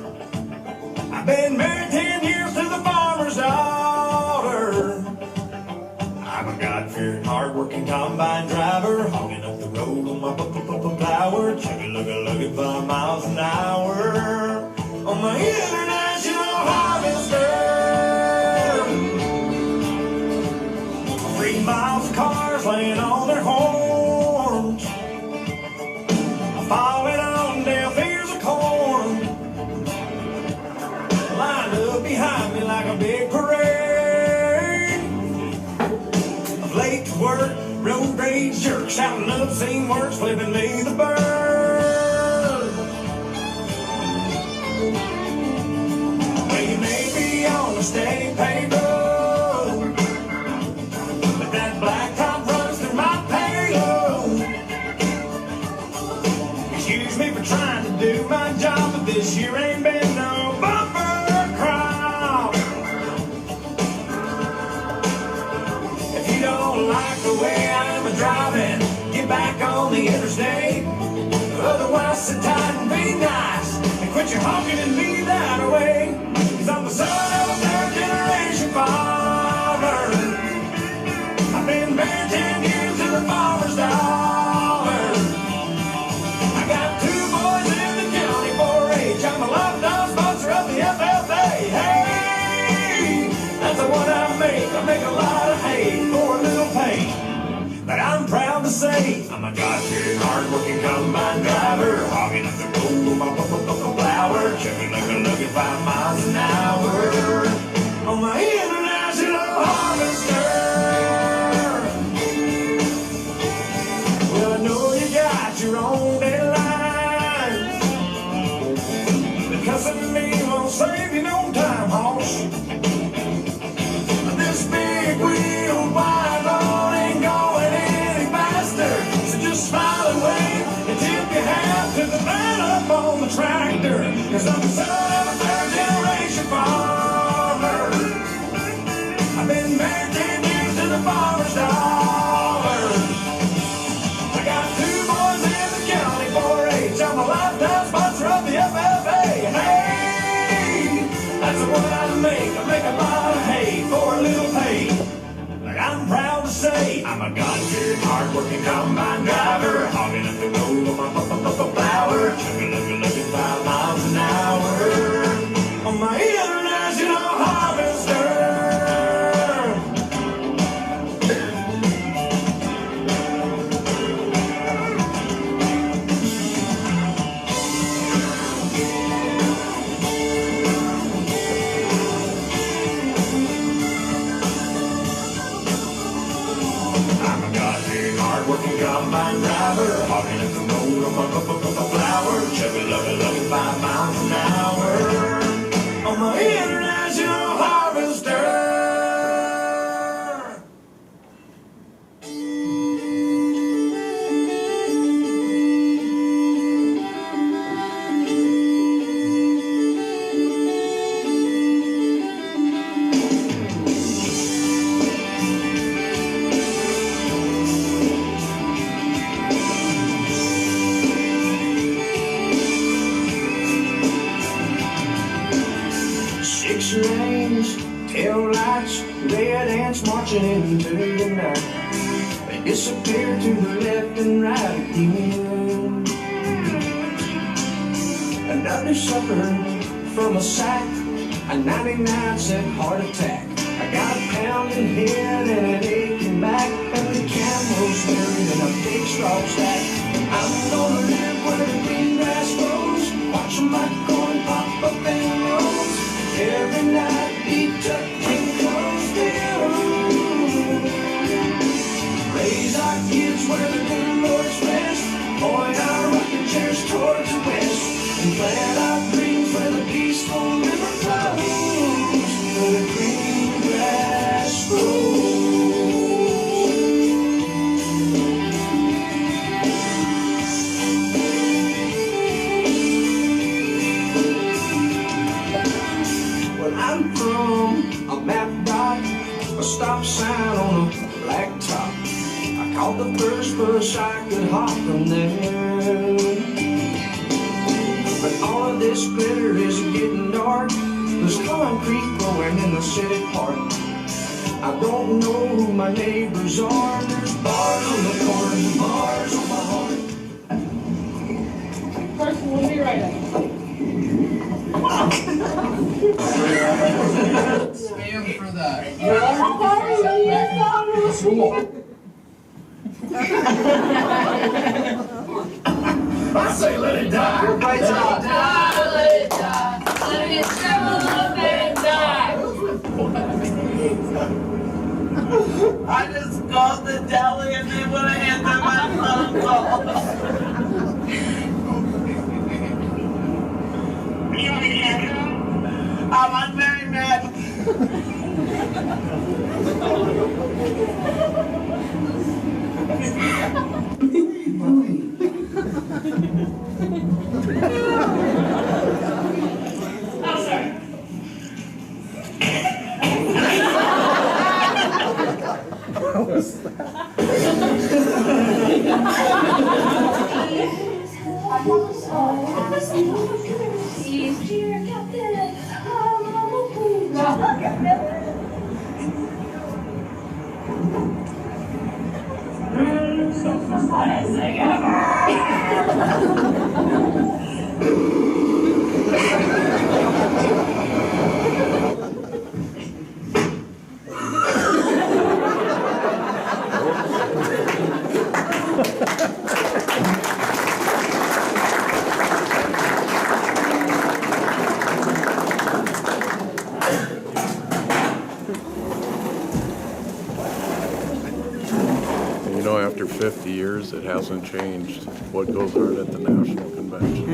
I've been married 10 years to the farmer's daughter. I'm a God-fearing, hard-working combine driver, hogging up the road on my plower, chugga-lugga-lugga 5 miles an hour on my international harvester. 3 miles of cars laying on their horns, falling on deaf ears of corn, lined up behind me like a big parade of late to work, road rage jerks, shouting obscene words, flipping me the bird. Well, you may be on a steady paved road, but that blacktop runs through my payload. Excuse me for trying to do my job, but this year ain't been no you honking and leave that away. 'Cause I'm the son of a third-generation farmer. I've been married 10 years to the farmer's daughter. I got 2 boys in the county 4-H. I'm a lifetime sponsor of the FFA. Hey, that's what I make a lot of hay for a little pay. But I'm proud to say I'm a God-fearing, hard-working combine driver, hogging up the road with my flower, chugging like a lug at 5 miles an hour on my international harvester. Well, I know you got your own deadlines, but cussing me won't save you no time, hoss. This big wheel wide load ain't going any faster, so just smile and wave and tip your hat to the man up on the tractor. 'Cause I'm the son of a third-generation farmer. I've been married 10 years to the farmer's daughter. I got 2 boys in the county 4-H. I'm a lifetime sponsor of the FFA. Hey, that's what I make a lot of hay for a little pay. But I'm proud to say I'm a God-fearing, hard-working combine driver, hogging up the road with my flower, chugging at 5 miles an hour on my international harvester. Hard-working combine driver, hogging at the road on my flower, chugging like 5 miles an hour on my international harvester. Lanes, tail lights, red ants marching into the night. They disappear to the left and right again. Another supper from a sack, a 99-cent heart attack. I got a pounding head and an aching back, and the camel's buried in a big straw stack. I'm gonna live where the green grass grows, watching my corn pop up and rolls. Every night be tucked in close down. Raise our kids where the good Lord's rest, point our rocking chairs towards the west, and plant our dreams where the peaceful river flows, where the green grass grows. I'm from a map dot, a stop sign on a black top. I caught the first bus I could hop from there. But all of this glitter is getting dark. There's concrete growing in the city park. I don't know who my neighbors are. There's bars on the corners and bars on my heart. Carson, we'll be right up. Spam for that. I say let it die. Let it die. Let it shrivel up and die. I just called the deli and they would have handed them my phone call. You want me to answer them? I'm very mad. Oh, sorry. What was that? She's cheer captain. It's the funnest thing You know, after 50 years, it hasn't changed what goes on at the national convention.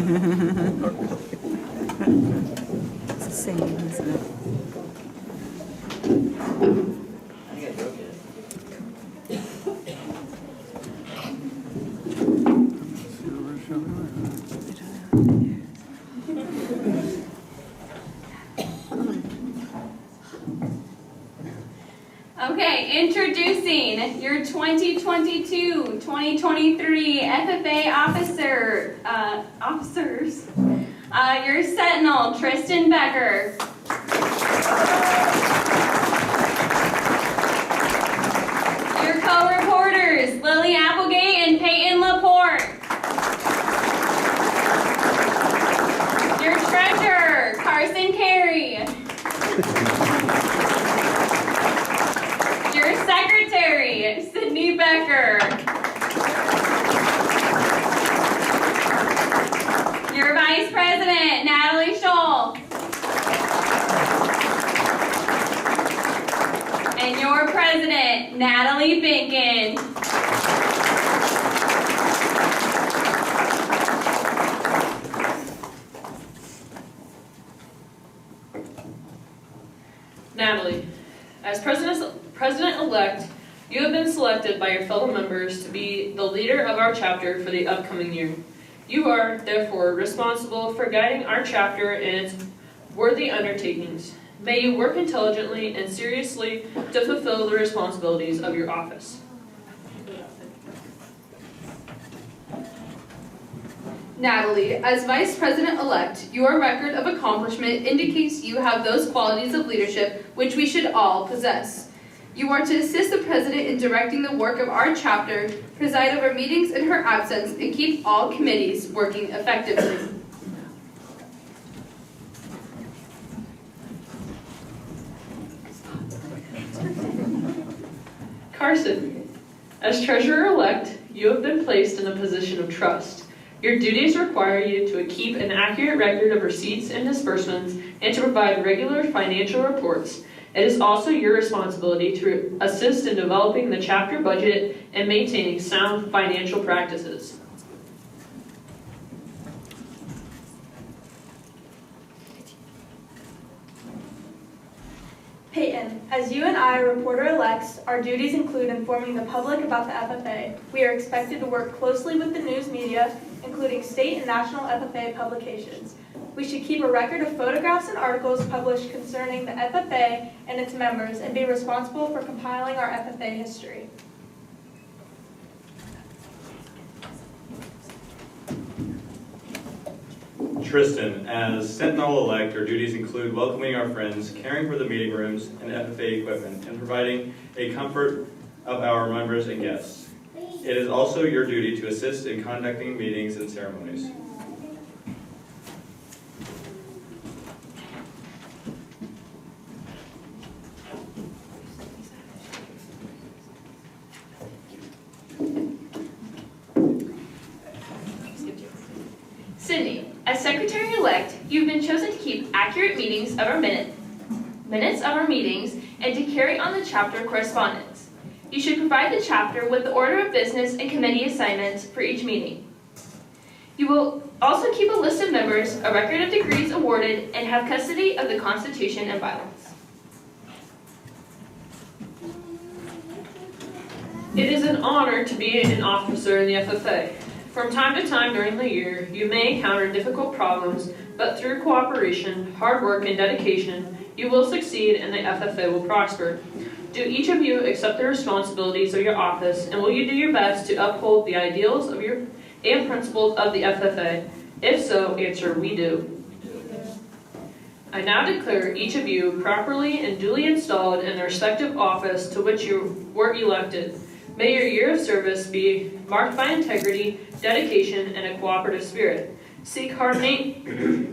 It's the same, isn't it? I think I broke it. Okay, introducing your 2022-2023 FFA officers. Your Sentinel, Tristan Becker. Your co-reporters, Lily Applegate and Peyton Laporte. Your treasurer, Carson Carey. Your secretary, Sydney Becker. Your vice president, Natalie Scholl. And your president, Natalie Binkin. Natalie, as President-elect, you have been selected by your fellow members to be the leader of our chapter for the upcoming year. You are, therefore, responsible for guiding our chapter in its worthy undertakings. May you work intelligently and seriously to fulfill the responsibilities of your office. Natalie, as Vice President-elect, your record of accomplishment indicates you have those qualities of leadership which we should all possess. You are to assist the President in directing the work of our chapter, preside over meetings in her absence, and keep all committees working effectively. Carson, as Treasurer-elect, you have been placed in a position of trust. Your duties require you to keep an accurate record of receipts and disbursements and to provide regular financial reports. It is also your responsibility to assist in developing the chapter budget and maintaining sound financial practices. Peyton, as you and I are reporter-elects, our duties include informing the public about the FFA. We are expected to work closely with the news media, including state and national FFA publications. We should keep a record of photographs and articles published concerning the FFA and its members and be responsible for compiling our FFA history. Tristan, as Sentinel-elect, our duties include welcoming our friends, caring for the meeting rooms and FFA equipment, and providing a comfort of our members and guests. It is also your duty to assist in conducting meetings and ceremonies. Sydney, as Secretary-elect, you've been chosen to keep accurate minutes of our meetings, and to carry on the chapter correspondence. You should provide the chapter with the order of business and committee assignments for each meeting. You will also keep a list of members, a record of degrees awarded, and have custody of the Constitution and bylaws. It is an honor to be an officer in the FFA. From time to time during the year, you may encounter difficult problems, but through cooperation, hard work, and dedication, you will succeed and the FFA will prosper. Do each of you accept the responsibilities of your office, and will you do your best to uphold the ideals of and principles of the FFA? If so, answer, we do. I now declare each of you properly and duly installed in the respective office to which you were elected. May your year of service be marked by integrity, dedication, and a cooperative spirit. Seek harmony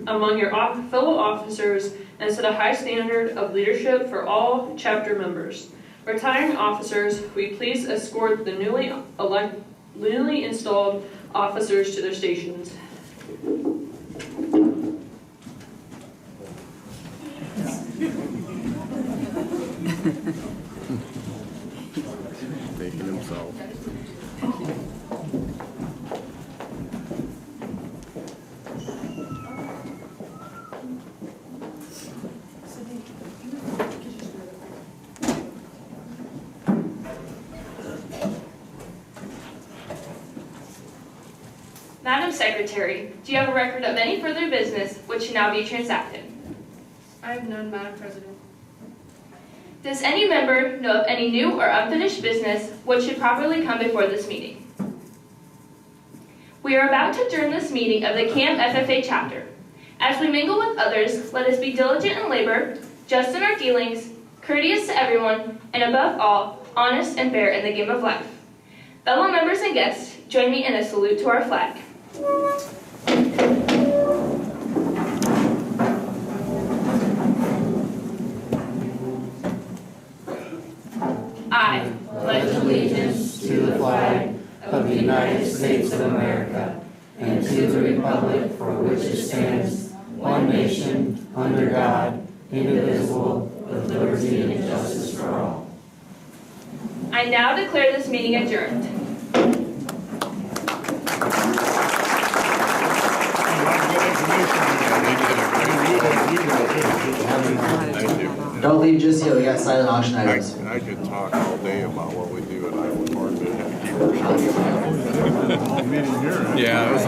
among your fellow officers and set a high standard of leadership for all chapter members. Retiring officers, will you please escort the newly installed officers to their stations. Taking himself. Madam Secretary, do you have a record of any further business which should now be transacted? I have none, Madam President. Does any member know of any new or unfinished business which should properly come before this meeting? We are about to adjourn this meeting of the CAM FFA chapter. As we mingle with others, let us be diligent in labor, just in our dealings, courteous to everyone, and above all, honest and fair in the game of life. Fellow members and guests, join me in a salute to our flag. I pledge allegiance to the flag of the United States of America and to the republic for which it stands, one nation, under God, indivisible, with liberty and justice for all. I now declare this meeting adjourned. Don't leave just yet, we got silent auction items. I could talk all day about what we do at Iowa Farm, but I have to keep it short. Yeah, it was